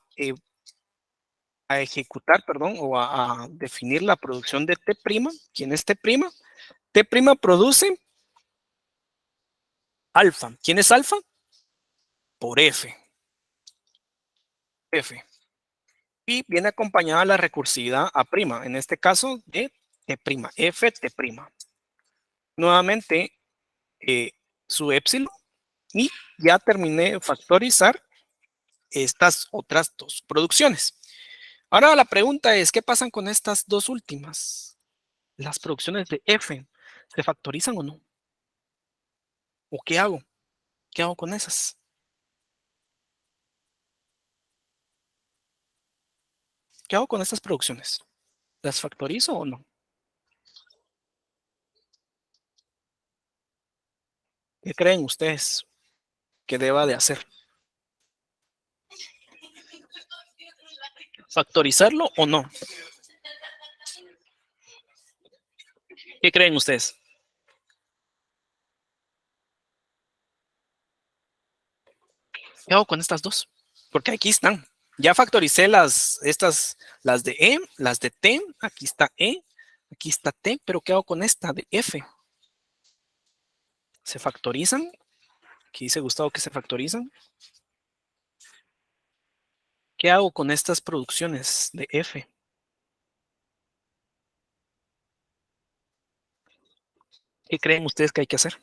ejecutar, perdón, o a definir la producción de T'. ¿Quién es T'? T' produce alfa. ¿Quién es alfa? Por F. F. Y viene acompañada la recursividad A', en este caso de T', FT'. Nuevamente, su epsilon y ya terminé de factorizar estas otras dos producciones. Ahora la pregunta es, ¿qué pasan con estas dos últimas? Las producciones de F, ¿se factorizan o no? ¿O qué hago? ¿Qué hago con esas? ¿Qué hago con estas producciones? ¿Las factorizo o no? ¿Qué creen ustedes que deba de hacer? ¿Factorizarlo o no? ¿Qué creen ustedes? ¿Qué hago con estas dos? Porque aquí están. Ya factoricé las de E, las de T. Aquí está E, aquí está T, pero ¿qué hago con esta de F? ¿Se factorizan? Aquí dice Gustavo que se factorizan. ¿Qué hago con estas producciones de F? ¿Qué creen ustedes que hay que hacer?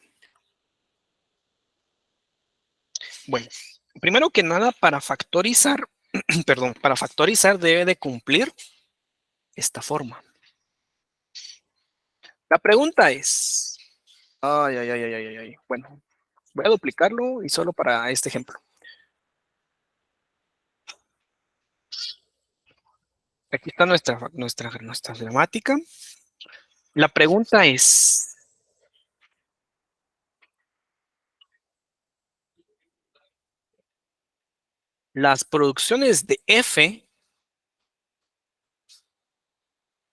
Bueno, primero que nada, para factorizar, perdón, para factorizar debe de cumplir esta forma. La pregunta es, bueno, voy a duplicarlo y solo para este ejemplo. Aquí está nuestra gramática. La pregunta es, las producciones de F,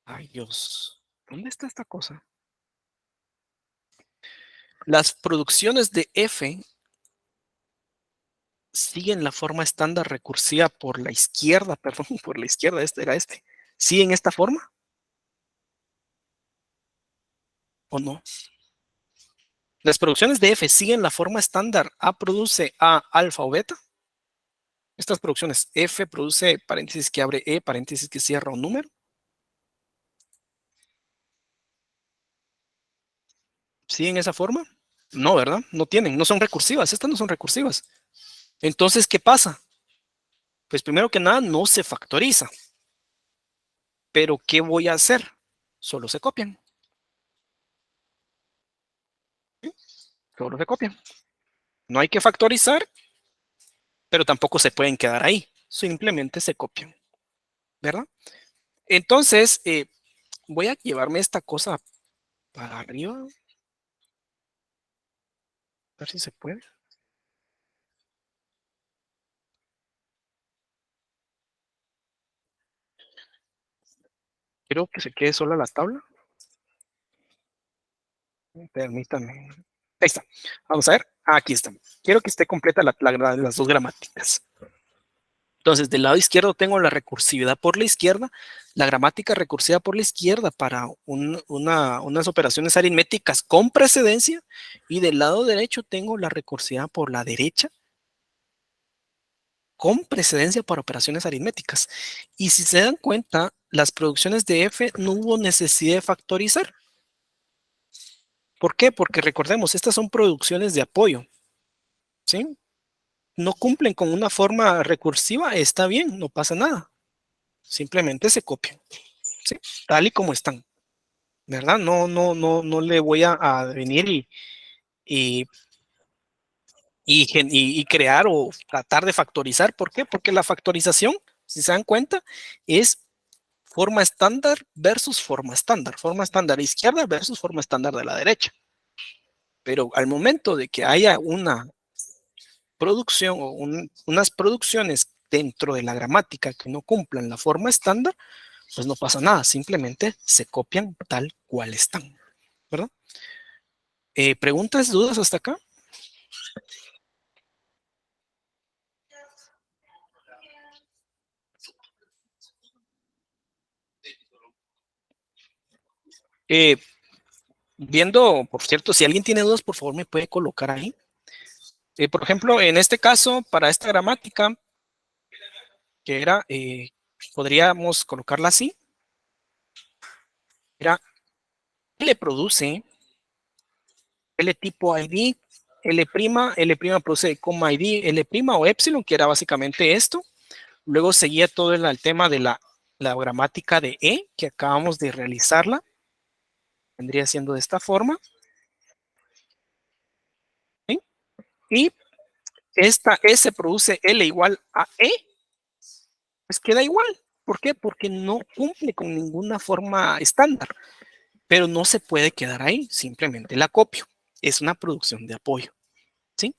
ay Dios, ¿dónde está esta cosa? Las producciones de F siguen la forma estándar recursiva por la izquierda, perdón, por la izquierda, este era este. ¿Siguen esta forma o no? Las producciones de F siguen la forma estándar. A produce A alfa o beta. Estas producciones, F produce paréntesis que abre E, paréntesis que cierra un número. ¿Siguen esa forma? No, ¿verdad? No tienen, no son recursivas. Estas no son recursivas. Entonces, ¿qué pasa? Pues primero que nada, no se factoriza. Pero, ¿qué voy a hacer? Solo se copian. ¿Sí? Solo se copian. No hay que factorizar, pero tampoco se pueden quedar ahí. Simplemente se copian, ¿verdad? Entonces, voy a llevarme esta cosa para arriba. A ver si se puede. Quiero que se quede sola la tabla. Permítame. Ahí está. Vamos a ver. Aquí está. Quiero que esté completa las dos gramáticas. Entonces, del lado izquierdo tengo la recursividad por la izquierda, la gramática recursiva por la izquierda para unas operaciones aritméticas con precedencia, y del lado derecho tengo la recursividad por la derecha con precedencia para operaciones aritméticas. Y si se dan cuenta, las producciones de F no hubo necesidad de factorizar. ¿Por qué? Porque recordemos, estas son producciones de apoyo, ¿sí? No cumplen con una forma recursiva, está bien, no pasa nada. Simplemente se copian, ¿sí? Tal y como están, ¿verdad? No le voy a venir y, y crear o tratar de factorizar. ¿Por qué? Porque la factorización, si se dan cuenta, es forma estándar izquierda versus forma estándar de la derecha. Pero al momento de que haya una producción o unas producciones dentro de la gramática que no cumplan la forma estándar, pues no pasa nada, simplemente se copian tal cual están, ¿verdad? ¿Preguntas, dudas hasta acá? Eh, Viendo, por cierto, si alguien tiene dudas, por favor me puede colocar ahí. Por ejemplo, en este caso, para esta gramática, que era, podríamos colocarla así, era L produce, L tipo ID, L' produce coma ID, L' o epsilon, que era básicamente esto. Luego seguía todo el tema de la gramática de E, que acabamos de realizarla. Vendría siendo de esta forma. ¿Sí? Y esta S produce L igual a E, pues queda igual. ¿Por qué? Porque no cumple con ninguna forma estándar, pero no se puede quedar ahí, simplemente la copio. Es una producción de apoyo, ¿sí?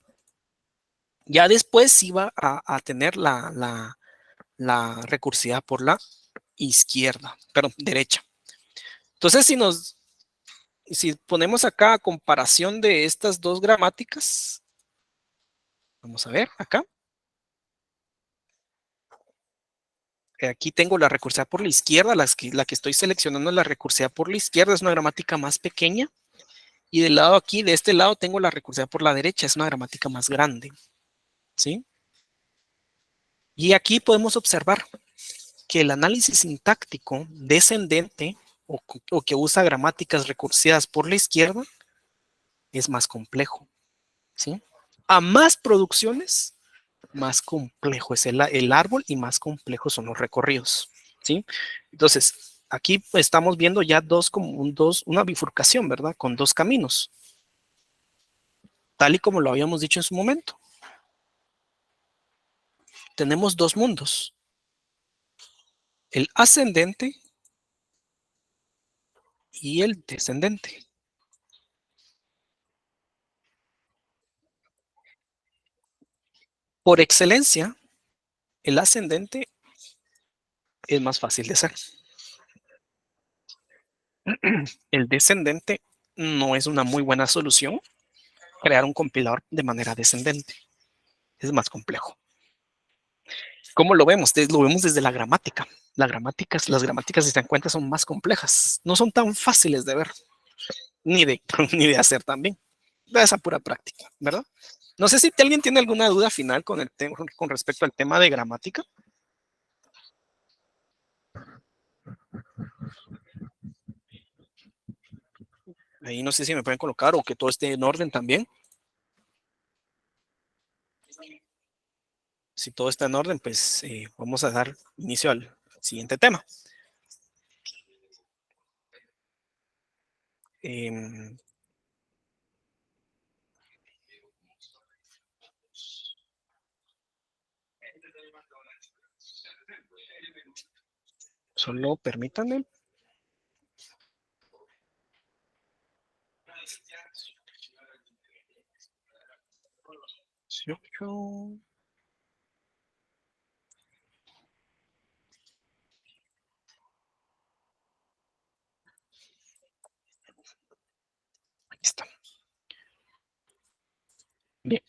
Ya después sí va a tener la recursividad por la izquierda, perdón, derecha. Entonces, si ponemos acá comparación de estas dos gramáticas, vamos a ver acá. Aquí tengo la recursividad por la izquierda, la que estoy seleccionando es la recursividad por la izquierda, es una gramática más pequeña. Y del lado aquí, de este lado, tengo la recursividad por la derecha, es una gramática más grande, ¿sí? Y aquí podemos observar que el análisis sintáctico descendente o que usa gramáticas recursivas por la izquierda es más complejo, ¿sí? A más producciones, más complejo es el árbol y más complejos son los recorridos, ¿sí? Entonces, aquí pues, estamos viendo ya una bifurcación, ¿verdad? Con dos caminos, tal y como lo habíamos dicho en su momento. Tenemos dos mundos, el ascendente y el descendente. Por excelencia, el ascendente es más fácil de hacer. El descendente no es una muy buena solución crear un compilador de manera descendente. es más complejo. ¿Cómo lo vemos? Lo vemos desde la gramática. Las gramáticas, si se dan cuenta, son más complejas. No son tan fáciles de ver, ni de, ni de hacer también. De esa pura práctica, ¿verdad? No sé si alguien tiene alguna duda final con, con respecto al tema de gramática. Ahí no sé si me pueden colocar o que todo esté en orden también. Si todo está en orden, pues vamos a dar inicio al siguiente tema. Eh, Solo permítanme. 18. Ahí está. Bien.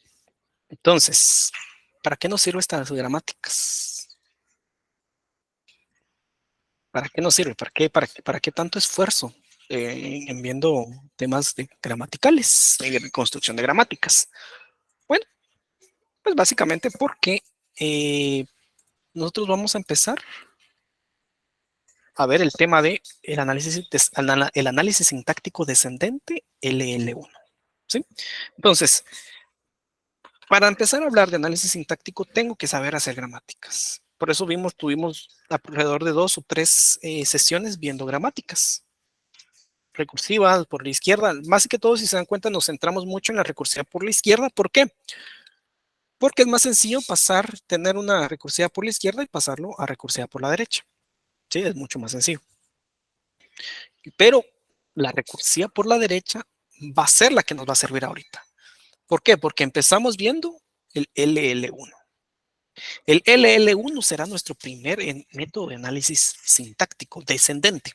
Entonces, ¿para qué nos sirven estas gramáticas? ¿Para qué nos sirve? ¿Para qué tanto esfuerzo en viendo temas gramaticales, de construcción de gramáticas? Bueno, pues básicamente porque nosotros vamos a empezar a ver el tema de el análisis sintáctico descendente LL1. ¿Sí? Entonces, para empezar a hablar de análisis sintáctico, tengo que saber hacer gramáticas. Por eso tuvimos alrededor de 2 o 3 sesiones viendo gramáticas recursivas por la izquierda. Más que todo, si se dan cuenta, nos centramos mucho en la recursiva por la izquierda. ¿Por qué? Porque es más sencillo tener una recursiva por la izquierda y pasarlo a recursiva por la derecha. Sí, es mucho más sencillo. Pero la recursiva por la derecha va a ser la que nos va a servir ahorita. ¿Por qué? Porque empezamos viendo el LL1. El LL1 será nuestro primer método de análisis sintáctico descendente.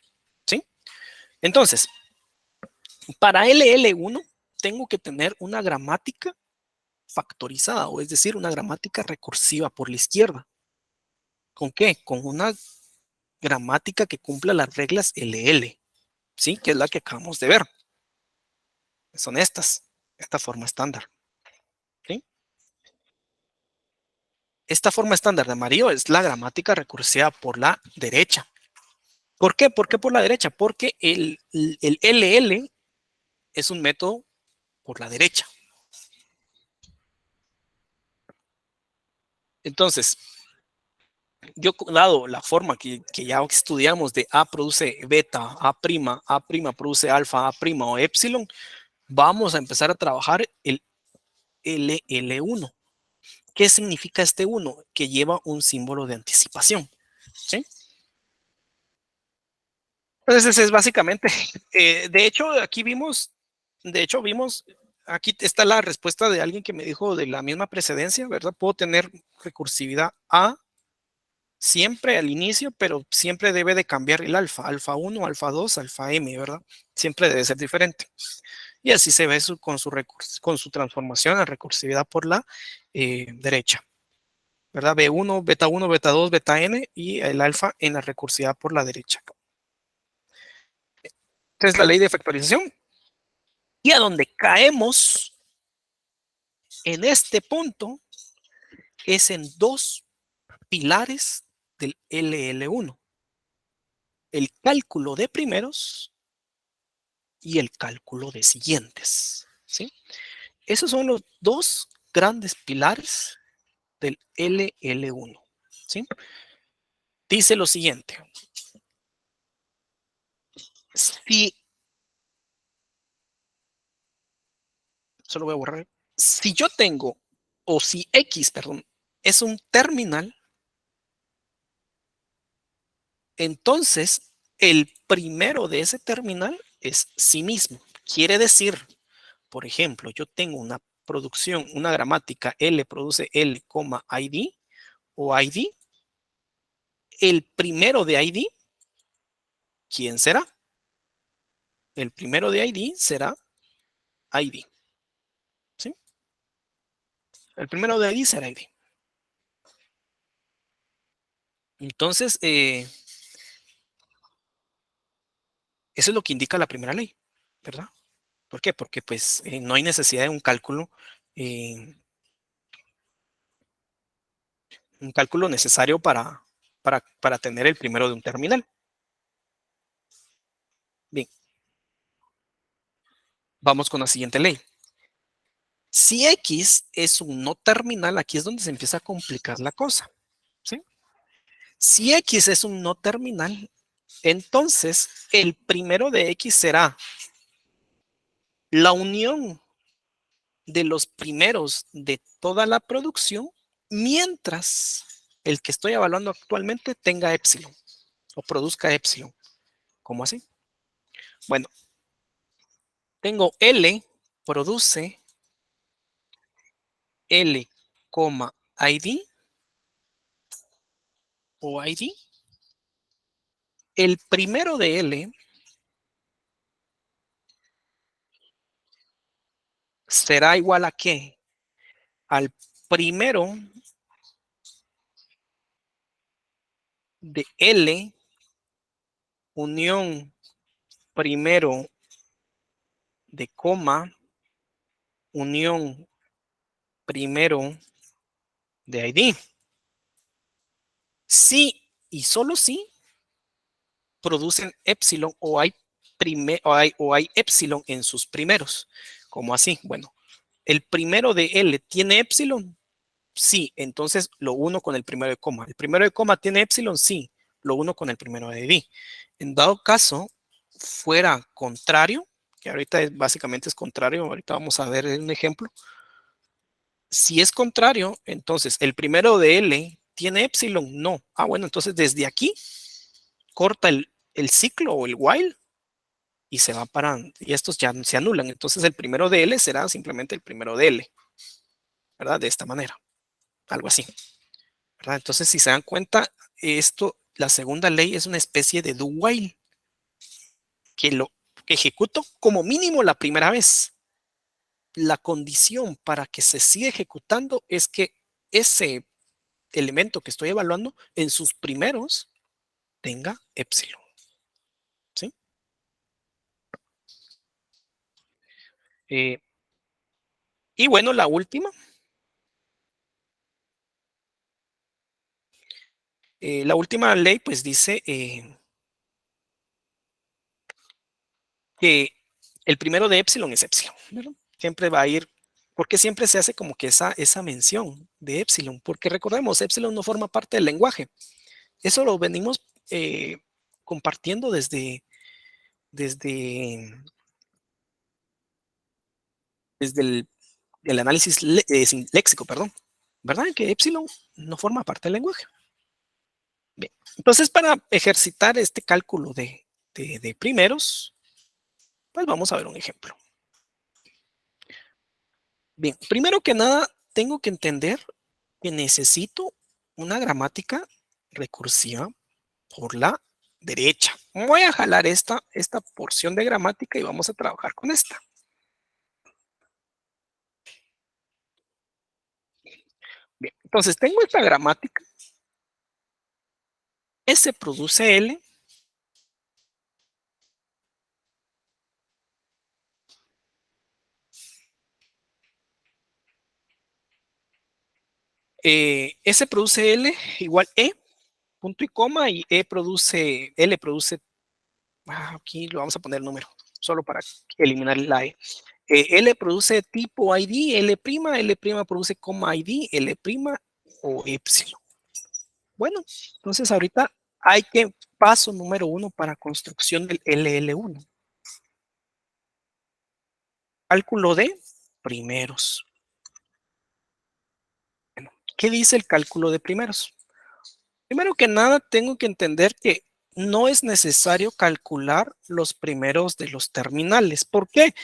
¿Sí? Entonces, para LL1 tengo que tener una gramática factorizada, o es decir, una gramática recursiva por la izquierda. ¿Con qué? Con una gramática que cumpla las reglas LL, ¿sí? Que es la que acabamos de ver. Son esta forma estándar. ¿Sí? Esta forma estándar de amarillo es la gramática recursiva por la derecha. ¿Por qué? ¿Por qué por la derecha? Porque el LL es un método por la derecha. Entonces, yo dado la forma que ya estudiamos de A produce beta, A' produce alfa, A' o epsilon, vamos a empezar a trabajar el LL1. ¿Qué significa este 1? Que lleva un símbolo de anticipación. ¿Sí? Entonces es básicamente, de hecho vimos, aquí está la respuesta de alguien que me dijo de la misma precedencia, ¿verdad? Puedo tener recursividad A siempre al inicio, pero siempre debe de cambiar el alfa 1, alfa 2, alfa m, ¿verdad? Siempre debe ser diferente. Y así se ve con su transformación a recursividad por la derecha, ¿verdad? B1, beta 2, beta n y el alfa en la recursividad por la derecha. Esta es la ley de factorización. Y a donde caemos en este punto es en 2 pilares del LL1. El cálculo de primeros y el cálculo de siguientes. ¿Sí? Esos son los 2 grandes pilares del LL1. ¿Sí? Dice lo siguiente. Si, solo voy a borrar. Si yo tengo, o si X, perdón, es un terminal, entonces el primero de ese terminal es sí mismo. Quiere decir, por ejemplo, yo tengo una producción, una gramática L produce L, ID o ID. El primero de ID, ¿quién será? El primero de ID será ID. ¿Sí? El primero de ID será ID. Entonces, eso es lo que indica la primera ley, ¿verdad? ¿Por qué? Porque pues no hay necesidad de eh, un cálculo necesario para tener el primero de un terminal. Bien, vamos con la siguiente ley. Si X es un no terminal, aquí es donde se empieza a complicar la cosa, ¿sí? Si X es un no terminal, entonces el primero de X será la unión de los primeros de toda la producción, mientras el que estoy evaluando actualmente tenga epsilon o produzca epsilon. ¿Cómo así? Bueno, tengo L, produce L, ID o ID. El primero de L será igual a ¿qué? Al primero de L unión primero de coma unión primero de ID. Sí y solo si producen epsilon o hay epsilon en sus primeros. ¿Cómo así? Bueno, el primero de L tiene epsilon. Sí, entonces lo uno con el primero de coma. El primero de coma tiene epsilon, sí, lo uno con el primero de D. En dado caso, fuera contrario, que ahorita básicamente es contrario, ahorita vamos a ver un ejemplo. Si es contrario, entonces el primero de L tiene epsilon, no. Ah, bueno, entonces desde aquí corta el ciclo o el while y se va para, y estos ya se anulan. Entonces el primero de L será simplemente el primero de L, ¿verdad? De esta manera, algo así. ¿Verdad? Entonces, si se dan cuenta, la segunda ley es una especie de do while que lo que ejecuto como mínimo la primera vez. La condición para que se siga ejecutando es que ese elemento que estoy evaluando en sus primeros tenga epsilon. ¿Sí? Eh, y bueno, la última ley pues dice que el primero de epsilon es epsilon, ¿verdad? Siempre va a ir, porque siempre se hace como que esa mención de epsilon, porque recordemos, epsilon no forma parte del lenguaje. Eso lo venimos compartiendo desde, desde el análisis léxico, perdón, ¿verdad? Que epsilon no forma parte del lenguaje. Bien, entonces para ejercitar este cálculo de primeros, pues vamos a ver un ejemplo. Bien, primero que nada, tengo que entender que necesito una gramática recursiva por la derecha. Voy a jalar esta porción de gramática y vamos a trabajar con esta. Bien, entonces tengo esta gramática. S produce L. S produce L igual E, punto y coma, y L produce, aquí lo vamos a poner el número, solo para eliminar la E. L produce tipo ID, L', L' produce coma ID, L' o epsilon. Bueno, entonces ahorita hay que, paso número 1 para construcción del LL1. Cálculo de primeros. Bueno, ¿qué dice el cálculo de primeros? Primero que nada, tengo que entender que no es necesario calcular los primeros de los terminales. ¿Por qué?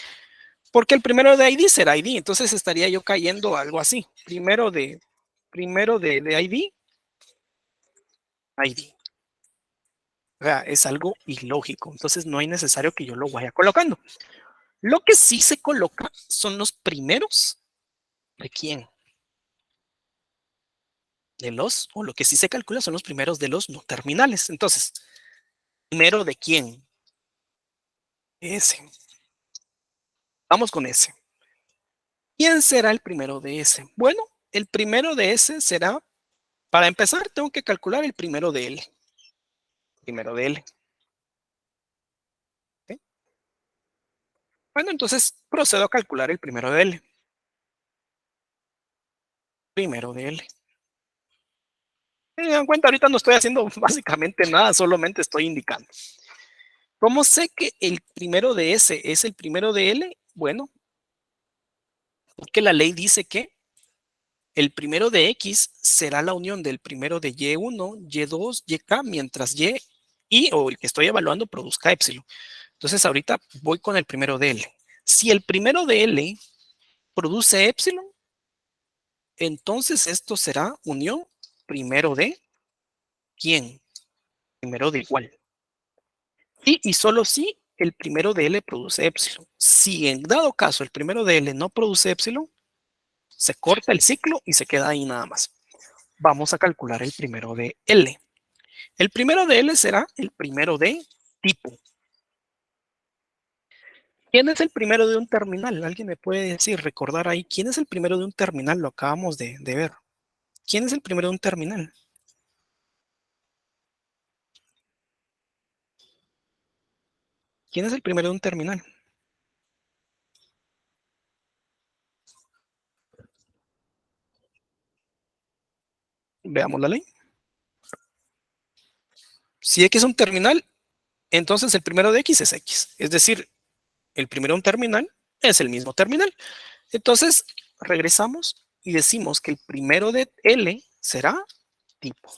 Porque el primero de ID será ID, entonces estaría yo cayendo algo así. Primero de ID, ID. O sea, es algo ilógico, entonces no es necesario que yo lo vaya colocando. Lo que sí se coloca son los primeros. ¿De quién? o lo que sí se calcula son los primeros de los no terminales. Entonces, ¿primero de quién? S. Vamos con S. ¿Quién será el primero de S? Bueno, el primero de S será, para empezar, tengo que calcular el primero de L. Primero de L. ¿Sí? Bueno, entonces procedo a calcular el primero de L. Primero de L. Se dan cuenta, ahorita no estoy haciendo básicamente nada, solamente estoy indicando. ¿Cómo sé que el primero de S es el primero de L? Bueno, porque la ley dice que el primero de X será la unión del primero de Y1, Y2, YK, mientras Y o el que estoy evaluando produzca épsilon. Entonces ahorita voy con el primero de L. Si el primero de L produce épsilon, entonces esto será unión primero de ¿quién? Primero de igual. Y solo si el primero de L produce épsilon. Si en dado caso el primero de L no produce épsilon, se corta el ciclo y se queda ahí nada más. Vamos a calcular el primero de L. El primero de L será el primero de tipo. ¿Quién es el primero de un terminal? ¿Alguien me puede decir, recordar ahí, quién es el primero de un terminal? Lo acabamos de ver. ¿Quién es el primero de un terminal? ¿Quién es el primero de un terminal? Veamos la ley. Si X es un terminal, entonces el primero de X es X. Es decir, el primero de un terminal es el mismo terminal. Entonces, regresamos y decimos que el primero de L será tipo.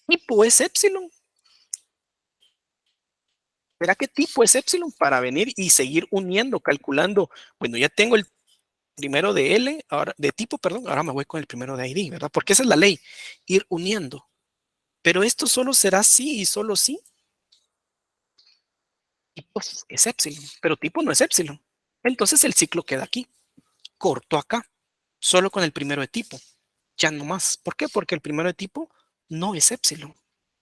Tipo es épsilon. ¿Será que tipo es épsilon? Para venir y seguir uniendo, calculando. Bueno, ya tengo el primero de L, ahora de tipo, perdón, ahora me voy con el primero de ID, ¿verdad? Porque esa es la ley, ir uniendo. Pero esto solo será sí y solo sí. Tipo es épsilon, pero tipo no es épsilon. Entonces el ciclo queda aquí, corto acá, solo con el primero de tipo. Ya no más. ¿Por qué? Porque el primero de tipo no es épsilon.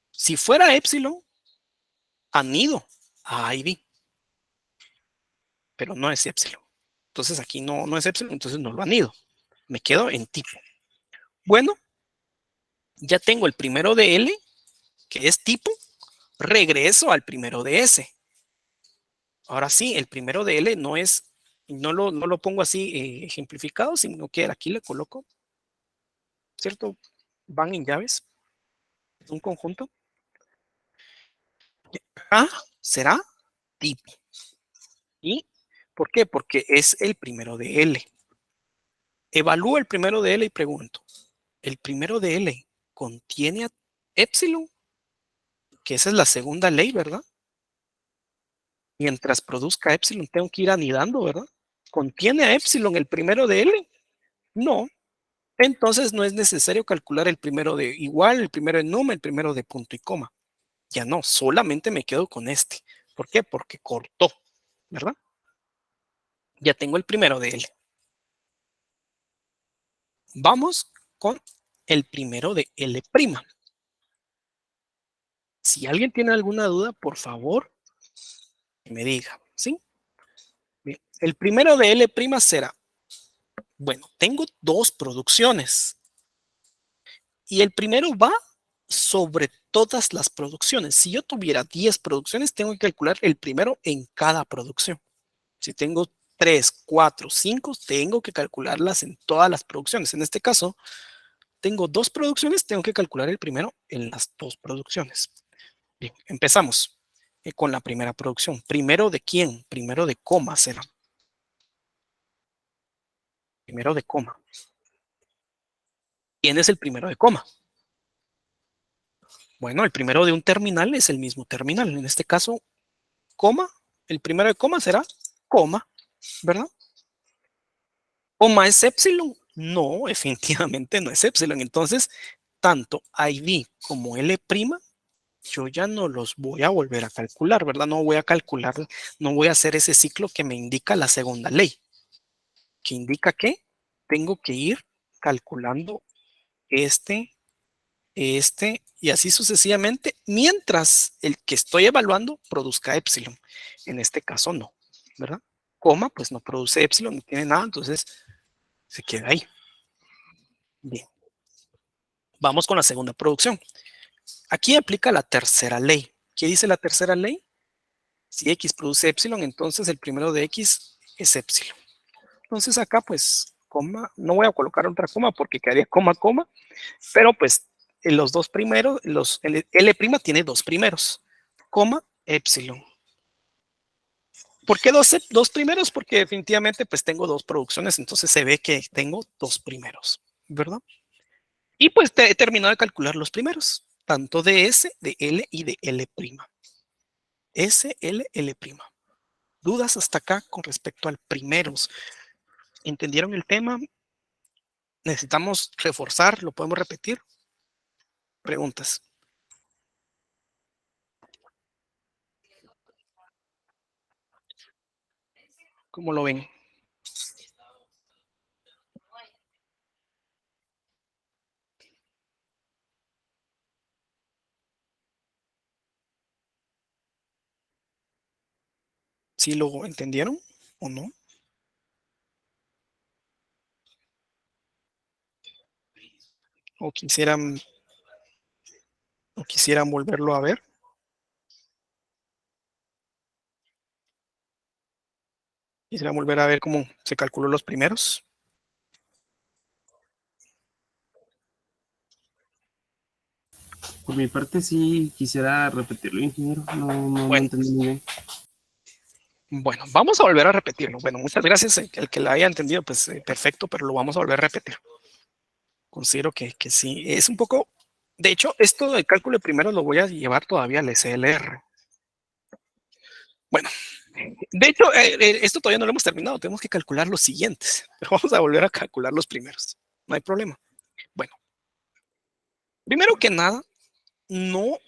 Si fuera épsilon, anido a ID, pero no es épsilon. Entonces aquí no es épsilon, entonces no lo anido. Me quedo en tipo. Bueno, ya tengo el primero de L, que es tipo, regreso al primero de S. Ahora sí, el primero de L no es, no lo pongo así ejemplificado, sino que aquí le coloco, ¿cierto? Van en llaves, un conjunto. A será tipo. ¿Y por qué? Porque es el primero de L. Evalúo el primero de L y pregunto, ¿el primero de L contiene epsilon? Que esa es la segunda ley, ¿verdad? Mientras produzca epsilon, tengo que ir anidando, ¿verdad? ¿Contiene a epsilon el primero de L? No. Entonces no es necesario calcular el primero de igual, el primero de num, el primero de punto y coma. Ya no, solamente me quedo con este. ¿Por qué? Porque cortó, ¿verdad? Ya tengo el primero de L. Vamos con el primero de L'. Si alguien tiene alguna duda, por favor, que me diga, ¿sí? Bien. El primero de L' será, bueno, tengo dos producciones y el primero va sobre todas las producciones. Si yo tuviera 10 producciones, tengo que calcular el primero en cada producción. Si tengo 3, 4, 5, tengo que calcularlas en todas las producciones. En este caso, tengo dos producciones, tengo que calcular el primero en las dos producciones. Bien, empezamos con la primera producción. ¿Primero de quién? Primero de coma será. Primero de coma. ¿Quién es el primero de coma? Bueno, el primero de un terminal es el mismo terminal. En este caso, coma, el primero de coma será coma, ¿verdad? ¿Coma es epsilon? No, definitivamente no es epsilon. Entonces, tanto ID como L', yo ya no los voy a volver a calcular, ¿verdad? No voy a calcular, no voy a hacer ese ciclo que me indica la segunda ley, que indica que tengo que ir calculando y así sucesivamente, mientras el que estoy evaluando produzca epsilon. En este caso no, ¿verdad? Coma, pues no produce epsilon, no tiene nada, entonces se queda ahí. Bien. Vamos con la segunda producción. Aquí aplica la tercera ley. ¿Qué dice la tercera ley? Si X produce epsilon, entonces el primero de X es epsilon. Entonces acá pues coma, no voy a colocar otra coma porque quedaría coma, coma, pero pues en los dos primeros, L' tiene dos primeros, coma, epsilon. ¿Por qué dos primeros? Porque definitivamente pues tengo dos producciones, entonces se ve que tengo dos primeros, ¿verdad? Y pues he terminado de calcular los primeros, tanto de S, de L y de L'. S, L, L'. ¿Dudas hasta acá con respecto al primeros? ¿Entendieron el tema? ¿Necesitamos reforzar? ¿Lo podemos repetir? Preguntas. ¿Cómo lo ven? ¿Sí lo entendieron o no? ¿O quisieran volverlo a ver? ¿Quisieran volver a ver cómo se calculó los primeros? Por mi parte, sí quisiera repetirlo, ingeniero. No Bueno, entendí muy bien. bueno, vamos a volver a repetirlo. Bueno, muchas gracias. El que la haya entendido, pues perfecto, pero lo vamos a volver a repetir. Considero que sí. Es un poco, de hecho, esto del cálculo de primeros lo voy a llevar todavía al SLR. Bueno, de hecho, esto todavía no lo hemos terminado. Tenemos que calcular los siguientes, pero vamos a volver a calcular los primeros. No hay problema. Bueno, primero que nada, no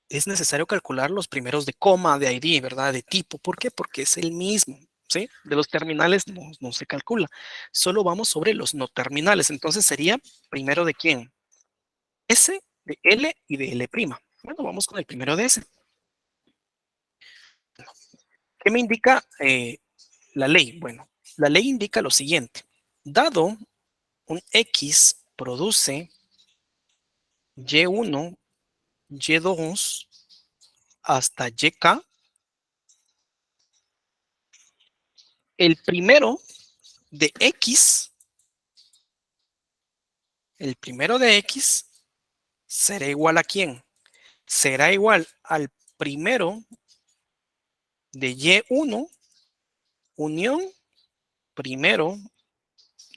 es necesario calcular los primeros de coma, de ID, ¿verdad? De tipo. ¿Por qué? Porque es el mismo, ¿sí? De los terminales no se calcula. Solo vamos sobre los no terminales. Entonces sería primero de quién? S, de L y de L'. Bueno, vamos con el primero de S. ¿Qué me indica la ley? Bueno, la ley indica lo siguiente. Dado un X produce Y1, Y2 hasta YK, el primero de X, el primero de X será igual a quién? Será igual al primero de Y1 unión primero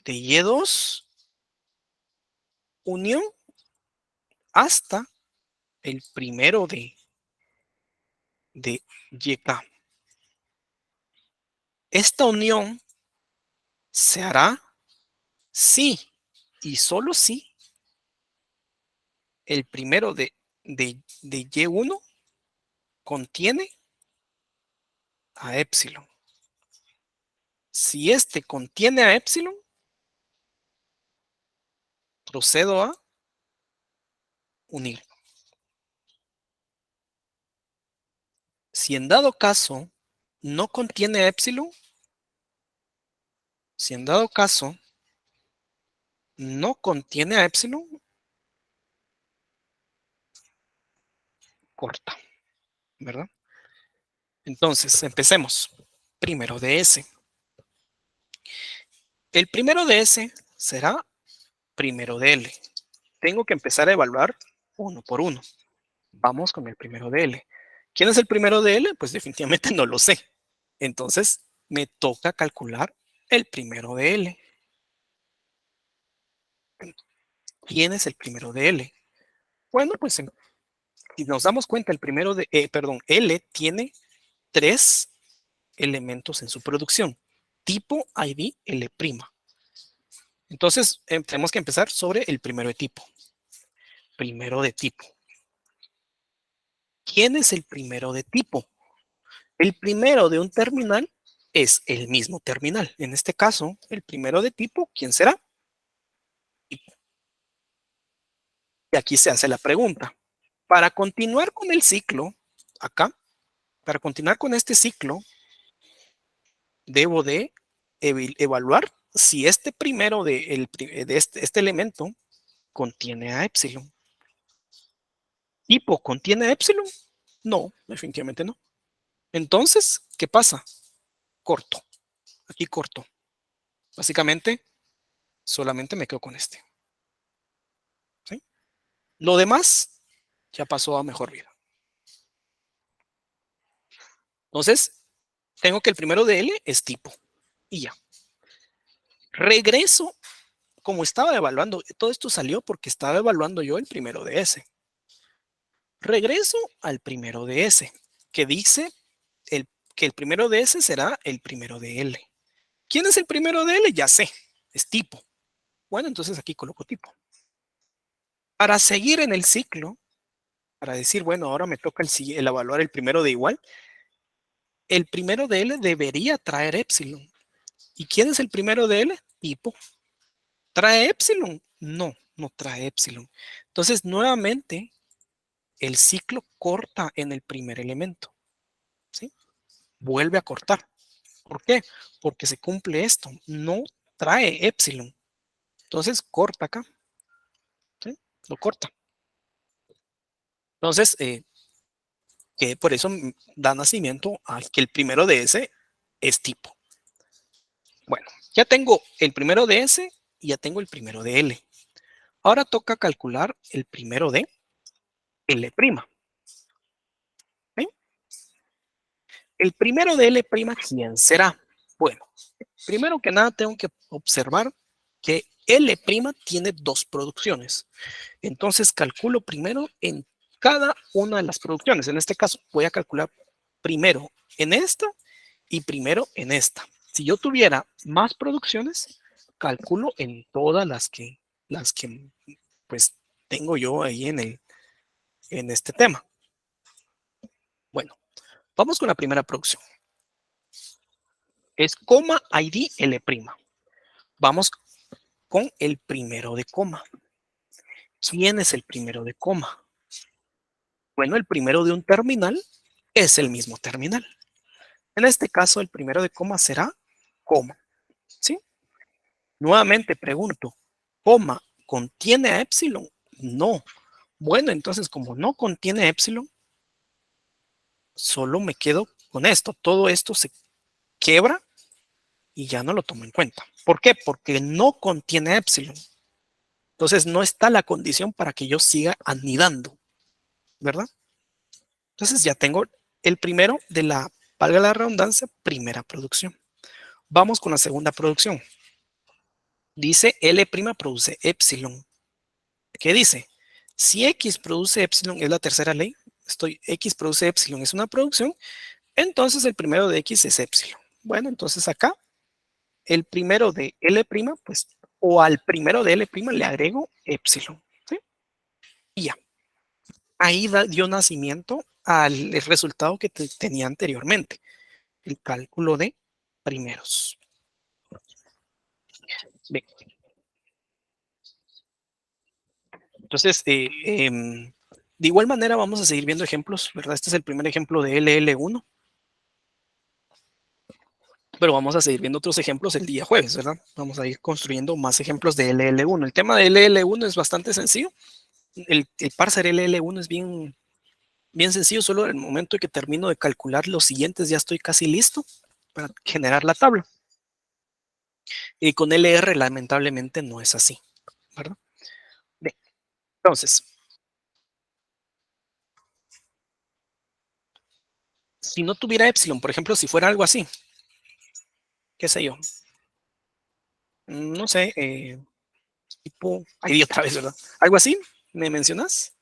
de Y2 unión hasta el primero de YK. Esta unión se hará si y solo si el primero de Y1 contiene a epsilon. Si este contiene a epsilon, procedo a unir. Si en dado caso no contiene a epsilon, si en dado caso no contiene a epsilon, corta, ¿verdad? Entonces, empecemos. Primero de S. El primero de S será primero de L. Tengo que empezar a evaluar uno por uno. Vamos con el primero de L. ¿Quién es el primero de L? Pues definitivamente no lo sé. Entonces, me toca calcular el primero de L. ¿Quién es el primero de L? Bueno, pues si nos damos cuenta, el primero de, L tiene tres elementos en su producción. Tipo, ID, L'. Entonces, tenemos que empezar sobre el primero de tipo. Primero de tipo. ¿Quién es el primero de tipo? El primero de un terminal es el mismo terminal. En este caso, el primero de tipo, ¿quién será? Y aquí se hace la pregunta. Para continuar con el ciclo, acá, para continuar con este ciclo, debo de evaluar si este primero de este elemento contiene a epsilon. ¿Tipo contiene a epsilon? No, definitivamente no. Entonces, ¿qué pasa? Corto. Aquí corto. Básicamente, solamente me quedo con este. ¿Sí? Lo demás ya pasó a mejor vida. Entonces, tengo que el primero de L es tipo. Y ya. Regreso, como estaba evaluando, todo esto salió porque estaba evaluando yo el primero de S. Regreso al primero de S, que dice que el primero de S será el primero de L. ¿Quién es el primero de L? Ya sé, es tipo. Bueno, entonces aquí coloco tipo. Para seguir en el ciclo, para decir, bueno, ahora me toca el evaluar el primero de igual, el primero de L debería traer epsilon. ¿Y quién es el primero de L? Tipo. ¿Trae epsilon? No, no trae epsilon. Entonces, nuevamente, el ciclo corta en el primer elemento. ¿Sí? Vuelve a cortar. ¿Por qué? Porque se cumple esto. No trae epsilon. Entonces, corta acá. ¿Sí? Lo corta. Entonces, que por eso da nacimiento a que el primero de S es tipo. Bueno, ya tengo el primero de S y ya tengo el primero de L. Ahora toca calcular el primero de L'. ¿Sí? El primero de L', ¿quién será? Bueno, primero que nada tengo que observar que L' tiene dos producciones. Entonces calculo primero en cada una de las producciones. En este caso voy a calcular primero en esta y primero en esta. Si yo tuviera más producciones, calculo en todas las que pues tengo yo ahí en este tema. Bueno, vamos con la primera producción. Es coma ID L'. Vamos con el primero de coma. ¿Quién es el primero de coma? Bueno, el primero de un terminal es el mismo terminal. En este caso, el primero de coma será coma. ¿Sí? Nuevamente pregunto, ¿coma contiene a epsilon? No. Bueno, entonces como no contiene epsilon, solo me quedo con esto. Todo esto se quiebra y ya no lo tomo en cuenta. ¿Por qué? Porque no contiene epsilon. Entonces no está la condición para que yo siga anidando, ¿verdad? Entonces ya tengo el primero de la, valga la redundancia, primera producción. Vamos con la segunda producción. Dice L' produce epsilon. ¿Qué dice? Si X produce epsilon, es la tercera ley, X produce epsilon, es una producción, entonces el primero de X es epsilon. Bueno, entonces acá, el primero de L', pues, o al primero de L' le agrego epsilon. ¿Sí? Y ya. Ahí dio nacimiento al resultado que tenía anteriormente, el cálculo de primeros. Bien. Entonces, de igual manera vamos a seguir viendo ejemplos, ¿verdad? Este es el primer ejemplo de LL1. Pero vamos a seguir viendo otros ejemplos el día jueves, ¿verdad? Vamos a ir construyendo más ejemplos de LL1. El tema de LL1 es bastante sencillo. El parser LL1 es bien sencillo, solo en el momento en que termino de calcular los siguientes ya estoy casi listo para generar la tabla. Y con LR lamentablemente no es así, ¿verdad? Bien, entonces, si no tuviera epsilon, por ejemplo, si fuera algo así, qué sé yo, no sé, tipo, ahí otra vez, ¿verdad? Algo así, ¿me mencionas?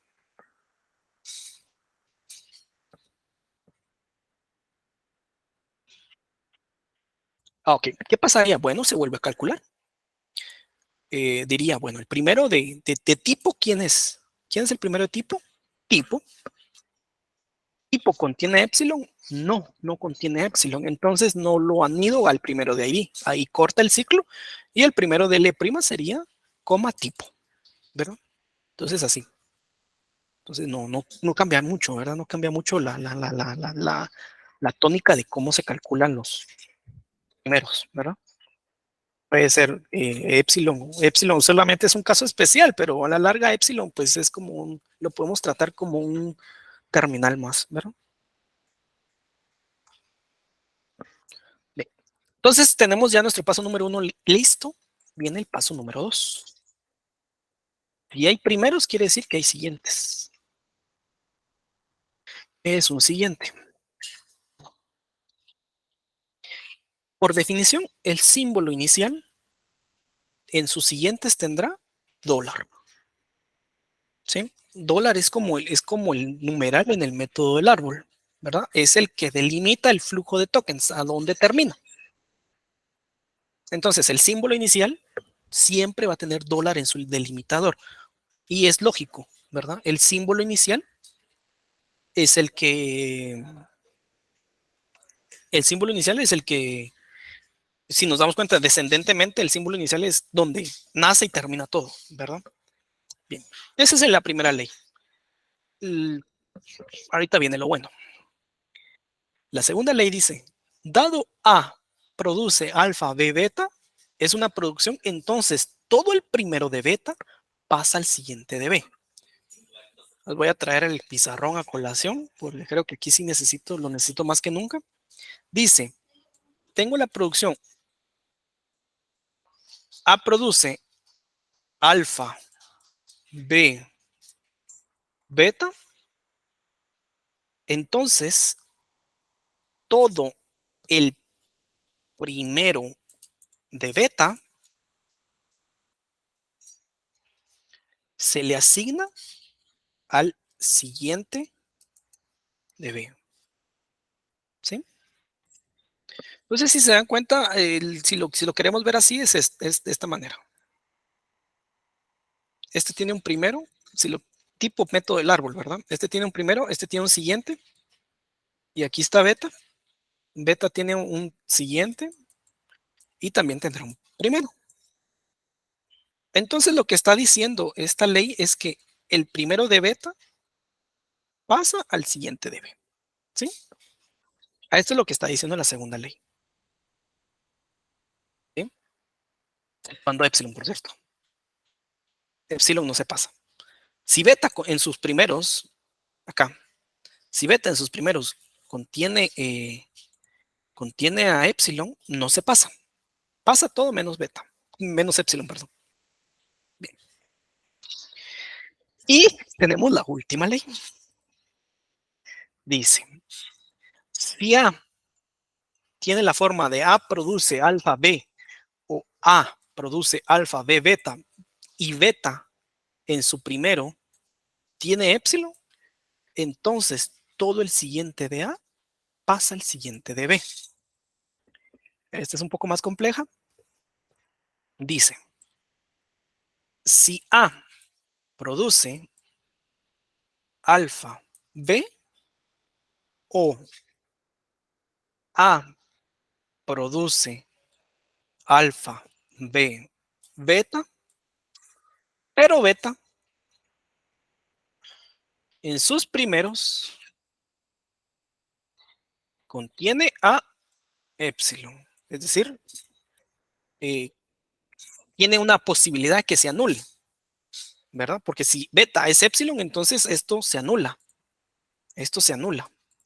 Ok, ¿qué pasaría? Bueno, se vuelve a calcular. Diría, bueno, el primero de tipo, ¿quién es? ¿Quién es el primero de tipo? Tipo. ¿Tipo contiene epsilon? No, no contiene epsilon. Entonces no lo anido al primero de ahí. Ahí corta el ciclo y el primero de L' sería coma tipo, ¿verdad? Entonces así. Entonces no cambia mucho, ¿verdad? No cambia mucho la tónica de cómo se calculan los primeros, ¿verdad? Puede ser epsilon. Epsilon solamente es un caso especial, pero a la larga epsilon pues es como lo podemos tratar como un terminal más, ¿verdad? Bien. Entonces tenemos ya nuestro paso número 1 listo. Viene el paso número 2. Si hay primeros, quiere decir que hay siguientes. Es un siguiente. Por definición, el símbolo inicial en sus siguientes tendrá dólar. ¿Sí? Dólar es como el numeral en el método del árbol, ¿verdad? Es el que delimita el flujo de tokens, a dónde termina. Entonces, el símbolo inicial siempre va a tener dólar en su delimitador. Y es lógico, ¿verdad? El símbolo inicial es el que... El símbolo inicial es el que, si nos damos cuenta, descendentemente, el símbolo inicial es donde nace y termina todo, ¿verdad? Bien, esa es la primera ley. Ahorita viene lo bueno. La segunda ley dice, dado A produce alfa B beta, es una producción, entonces todo el primero de beta pasa al siguiente de B. Les voy a traer el pizarrón a colación, porque creo que aquí sí lo necesito más que nunca. Dice, tengo la producción A produce alfa B beta, entonces todo el primero de beta se le asigna al siguiente de B. ¿Sí? Entonces, si se dan cuenta, si lo queremos ver así, es de esta manera. Este tiene un primero, tipo método del árbol, ¿verdad? Este tiene un primero, este tiene un siguiente, y aquí está beta. Beta tiene un siguiente, y también tendrá un primero. Entonces, lo que está diciendo esta ley es que el primero de beta pasa al siguiente de B. ¿Sí? A esto es lo que está diciendo la segunda ley. ¿Sí? Cuando epsilon, por cierto. Epsilon no se pasa. Si beta en sus primeros, acá, si beta en sus primeros contiene a epsilon, no se pasa. Pasa todo menos beta, menos epsilon, perdón. Bien. Y tenemos la última ley. Dice, si A tiene la forma de A produce alfa B o A produce alfa B beta y beta en su primero tiene epsilon, entonces todo el siguiente de A pasa al siguiente de B. Esta es un poco más compleja. Dice, si A produce alfa B o A produce alfa B beta, pero beta en sus primeros contiene a epsilon, es decir, tiene una posibilidad que se anule, ¿verdad? Porque si beta es epsilon, entonces esto se anula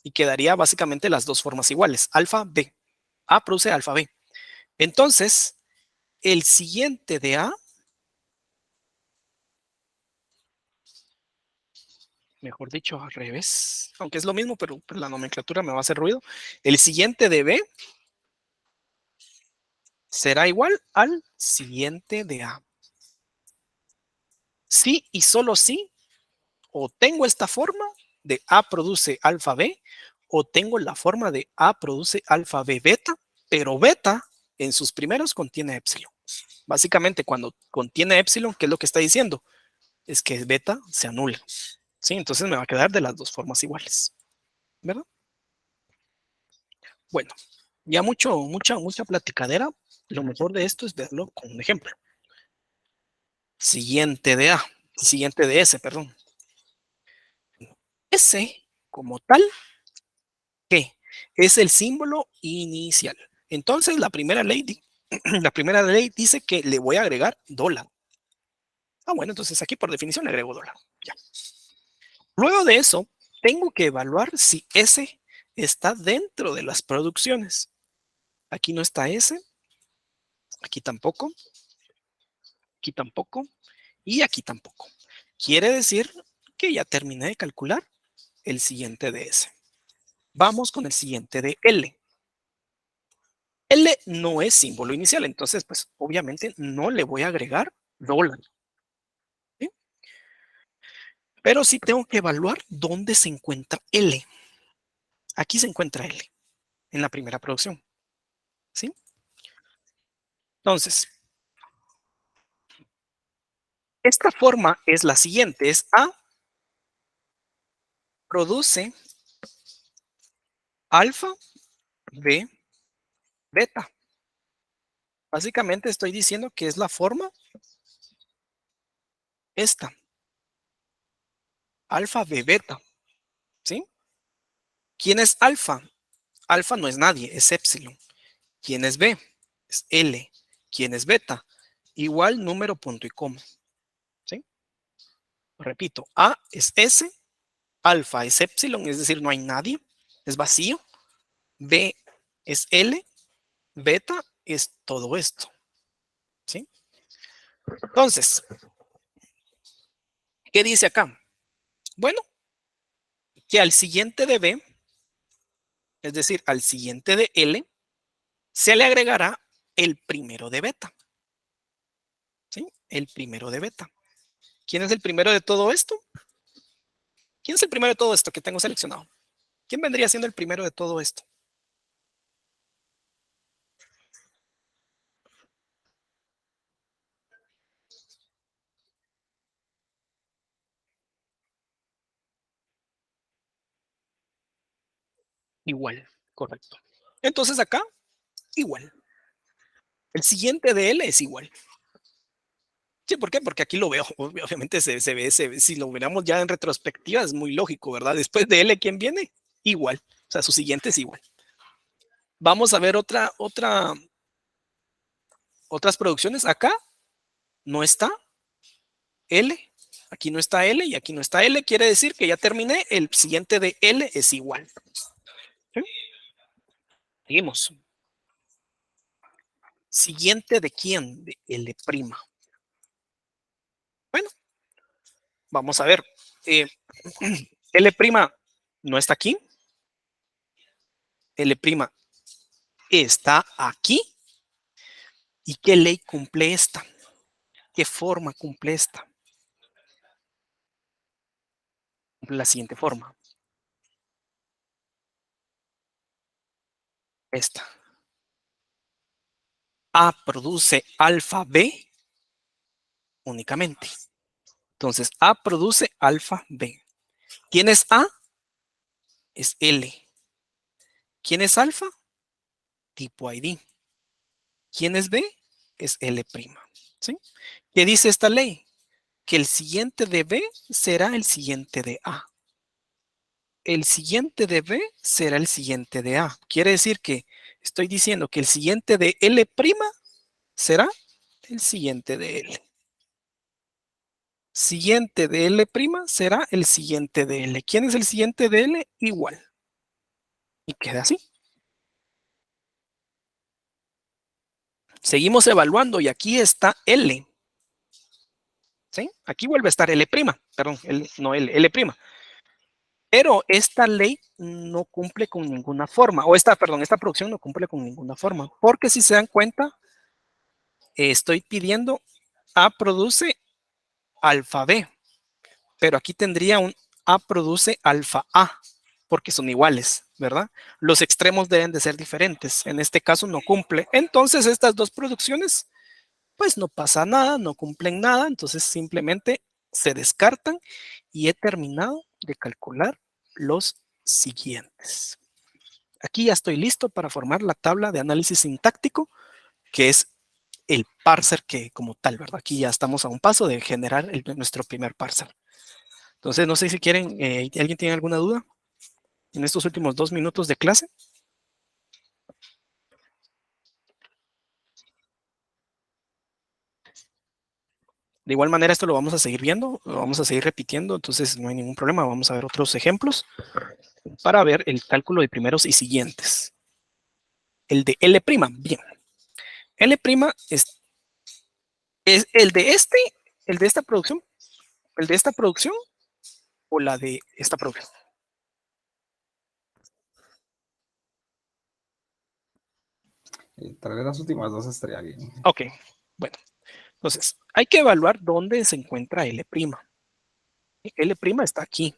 y quedaría básicamente las dos formas iguales, alfa B. A produce alfa B. Entonces, el siguiente de A, mejor dicho, al revés, aunque es lo mismo, pero la nomenclatura me va a hacer ruido. El siguiente de B será igual al siguiente de A. Sí y solo sí, o tengo esta forma de A produce alfa B, o tengo la forma de A produce alfa B beta, pero beta en sus primeros contiene epsilon. Básicamente, cuando contiene epsilon, ¿qué es lo que está diciendo? Es que beta se anula. ¿Sí? Entonces me va a quedar de las dos formas iguales. ¿Verdad? Bueno, ya mucha platicadera. Lo mejor de esto es verlo con un ejemplo. Siguiente de A, siguiente de S, perdón. S como tal, ¿qué? Es el símbolo inicial. Entonces, la primera ley dice que le voy a agregar dólar. Bueno, entonces aquí por definición le agrego dólar. Ya. Luego de eso, tengo que evaluar si S está dentro de las producciones. Aquí no está S, aquí tampoco y aquí tampoco. Quiere decir que ya terminé de calcular el siguiente de S. Vamos con el siguiente de L. L no es símbolo inicial, entonces pues obviamente no le voy a agregar dólar. ¿Sí? Pero sí tengo que evaluar dónde se encuentra L. Aquí se encuentra L, en la primera producción. ¿Sí? Entonces, esta forma es la siguiente, es A produce alfa, B, beta. Básicamente estoy diciendo que es la forma esta. Alfa, B, beta. ¿Sí? ¿Quién es alfa? Alfa no es nadie, es epsilon. ¿Quién es B? Es L. ¿Quién es beta? Igual número, punto y coma. ¿Sí? Repito, A es S, alfa es epsilon, es decir, no hay nadie, es vacío. B es L, beta es todo esto. ¿Sí? Entonces, ¿qué dice acá? Bueno, que al siguiente de B, es decir, al siguiente de L, se le agregará el primero de beta. ¿Sí? El primero de beta. ¿Quién es el primero de todo esto? ¿Quién es el primero de todo esto que tengo seleccionado? ¿Quién vendría siendo el primero de todo esto? Igual, correcto. Entonces acá, igual. El siguiente de L es igual. Sí, ¿por qué? Porque aquí lo veo, obviamente si lo miramos ya en retrospectiva es muy lógico, ¿verdad? Después de L, ¿quién viene? Igual, o sea, su siguiente es igual. Vamos a ver otras producciones. Acá no está L, aquí no está L y aquí no está L, quiere decir que ya terminé, el siguiente de L es igual. ¿Sí? Seguimos. Siguiente de quién? De L'. Bueno, vamos a ver. L' no está aquí. L' está aquí. ¿Y qué ley cumple esta? ¿Qué forma cumple esta? Cumple la siguiente forma. Esta. A produce alfa B únicamente. Entonces, A produce alfa B. ¿Quién es A? Es L. ¿Quién es alfa? Tipo ID. ¿Quién es B? Es L'. ¿Sí? ¿Qué dice esta ley? Que el siguiente de B será el siguiente de A. El siguiente de B será el siguiente de A. Quiere decir que estoy diciendo que el siguiente de L' será el siguiente de L. Siguiente de L' será el siguiente de L. ¿Quién es el siguiente de L? Igual. Y queda así. Seguimos evaluando y aquí está L. ¿Sí? Aquí vuelve a estar L', perdón, no L'. Pero esta ley no cumple con ninguna forma, o esta producción no cumple con ninguna forma, porque si se dan cuenta, estoy pidiendo A produce alfa B, pero aquí tendría un A produce alfa A, porque son iguales, ¿verdad? Los extremos deben de ser diferentes, en este caso no cumple. Entonces estas dos producciones, pues no pasa nada, no cumplen nada, entonces simplemente se descartan y he terminado de calcular los siguientes. Aquí ya estoy listo para formar la tabla de análisis sintáctico, que es el parser que como tal, ¿verdad? Aquí ya estamos a un paso de generar nuestro primer parser. Entonces, no sé si quieren, ¿alguien tiene alguna duda en estos últimos 2 minutos de clase? De igual manera, esto lo vamos a seguir viendo, lo vamos a seguir repitiendo, entonces no hay ningún problema. Vamos a ver otros ejemplos para ver el cálculo de primeros y siguientes. El de L', bien. L' es el de esta producción, el de esta producción o la de esta producción. Tal vez las últimas dos estaría bien. Ok, bueno. Entonces, hay que evaluar dónde se encuentra L'. L' está aquí.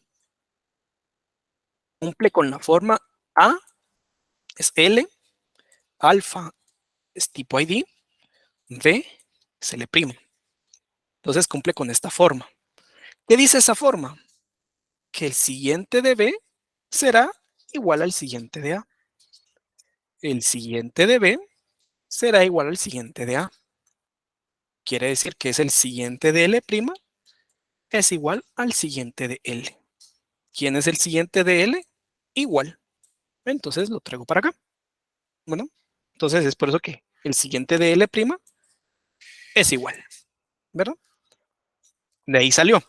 Cumple con la forma A, es L, alfa es tipo ID, D es L'. Entonces cumple con esta forma. ¿Qué dice esa forma? Que el siguiente de B será igual al siguiente de A. El siguiente de B será igual al siguiente de A. Quiere decir que es el siguiente de L' es igual al siguiente de L. ¿Quién es el siguiente de L? Igual. Entonces lo traigo para acá. Bueno, entonces es por eso que el siguiente de L' es igual, ¿verdad? De ahí salió.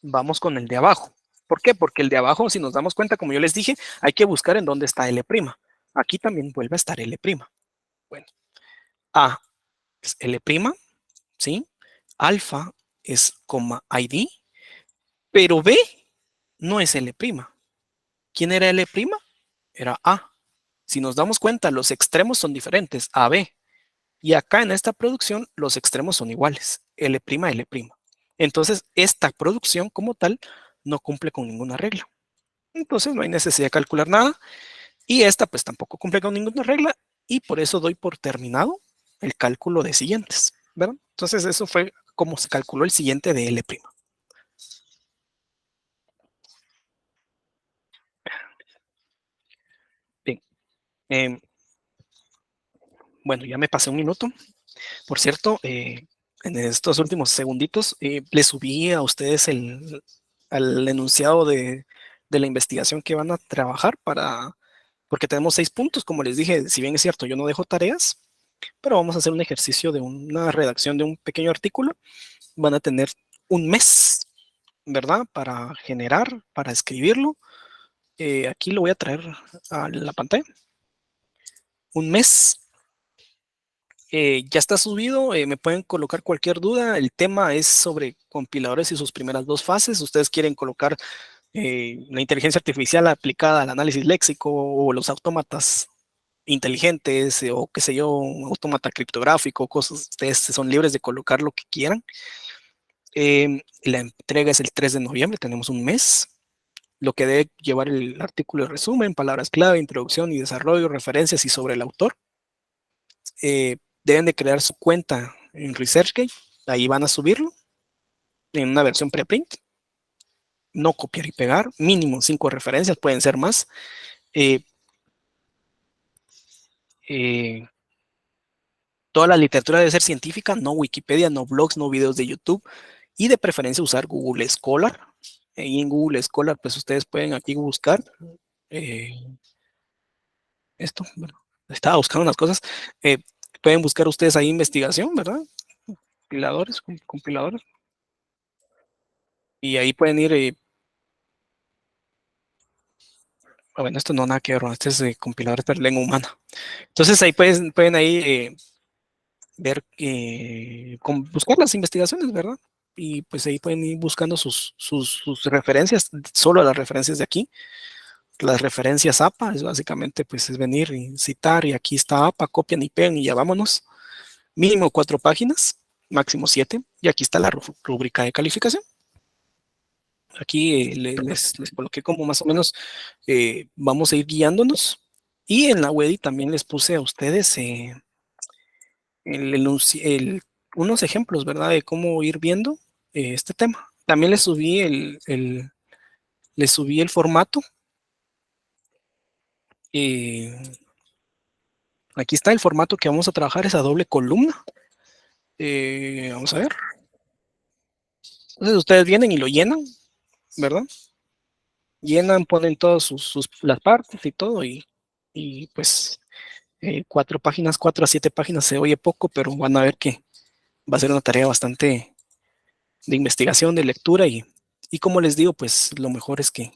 Vamos con el de abajo. ¿Por qué? Porque el de abajo, si nos damos cuenta, como yo les dije, hay que buscar en dónde está L'. Aquí también vuelve a estar L'. Bueno, A es L', ¿sí? Alfa es coma ID, pero B no es L'. ¿Quién era L'? Era A. Si nos damos cuenta, los extremos son diferentes, A, B. Y acá en esta producción, los extremos son iguales, L', L'. Entonces, esta producción como tal no cumple con ninguna regla. Entonces, no hay necesidad de calcular nada. Y esta, pues, tampoco cumple con ninguna regla. Y por eso doy por terminado el cálculo de siguientes, ¿verdad? Entonces, eso fue como se calculó el siguiente de L'. Bien. Bueno, ya me pasé un minuto. Por cierto, en estos últimos segunditos les subí a ustedes al enunciado de la investigación que van a trabajar porque tenemos 6 puntos, como les dije, si bien es cierto, yo no dejo tareas, pero vamos a hacer un ejercicio de una redacción de un pequeño artículo. Van a tener un mes, ¿verdad? Para generar, para escribirlo. Aquí lo voy a traer a la pantalla. Un mes. Ya está subido, me pueden colocar cualquier duda. El tema es sobre compiladores y sus primeras 2 fases. Ustedes quieren colocar la inteligencia artificial aplicada al análisis léxico o los autómatas inteligentes o qué sé yo, un autómata criptográfico, cosas. Ustedes son libres de colocar lo que quieran. La entrega es el 3 de noviembre, tenemos un mes. Lo que debe llevar el artículo de resumen, palabras clave, introducción y desarrollo, referencias y sobre el autor. Deben de crear su cuenta en ResearchGate, ahí van a subirlo en una versión preprint, no copiar y pegar, mínimo 5 referencias, pueden ser más. Toda la literatura debe ser científica, no Wikipedia, no blogs, no videos de YouTube, y de preferencia usar Google Scholar. Y en Google Scholar, pues ustedes pueden aquí buscar esto, bueno, estaba buscando unas cosas, pueden buscar ustedes ahí investigación, ¿verdad? Compiladores, y ahí pueden ir, bueno, esto no nada que ver, este es de compiladores para lengua humana. Entonces ahí pueden ahí ver, buscar las investigaciones, ¿verdad? Y pues ahí pueden ir buscando sus referencias, solo las referencias de aquí. Las referencias APA es básicamente pues es venir y citar y aquí está APA, copian y pegan y ya vámonos. Mínimo 4 páginas, máximo 7. Y aquí está la rúbrica de calificación. Aquí les coloqué como más o menos, vamos a ir guiándonos. Y en la web también les puse a ustedes unos ejemplos, ¿verdad? De cómo ir viendo este tema. También les subí el formato. Aquí está el formato que vamos a trabajar, esa doble columna. Vamos a ver. Entonces ustedes vienen y lo llenan. ¿verdad? Llenan, ponen todas las partes y todo, y pues 4 páginas, 4 a 7 páginas se oye poco, pero van a ver que va a ser una tarea bastante de investigación, de lectura, y como les digo, pues lo mejor es que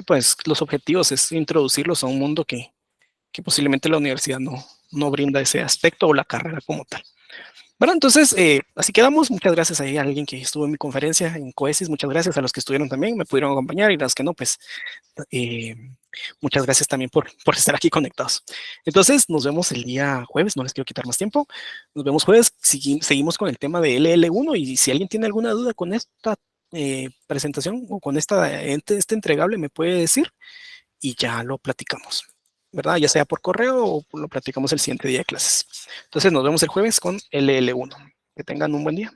pues los objetivos es introducirlos a un mundo que posiblemente la universidad no brinda ese aspecto o la carrera como tal. Bueno, entonces, así quedamos. Muchas gracias a alguien que estuvo en mi conferencia en Coesis. Muchas gracias a los que estuvieron también, me pudieron acompañar, y los que no, pues eh, muchas gracias también por estar aquí conectados. Entonces, nos vemos el día jueves. No les quiero quitar más tiempo. Nos vemos jueves. Seguimos con el tema de LL1, y si alguien tiene alguna duda con esta presentación o con este entregable, me puede decir y ya lo platicamos, ¿verdad? Ya sea por correo o lo platicamos el siguiente día de clases. Entonces nos vemos el jueves con LL1. Que tengan un buen día.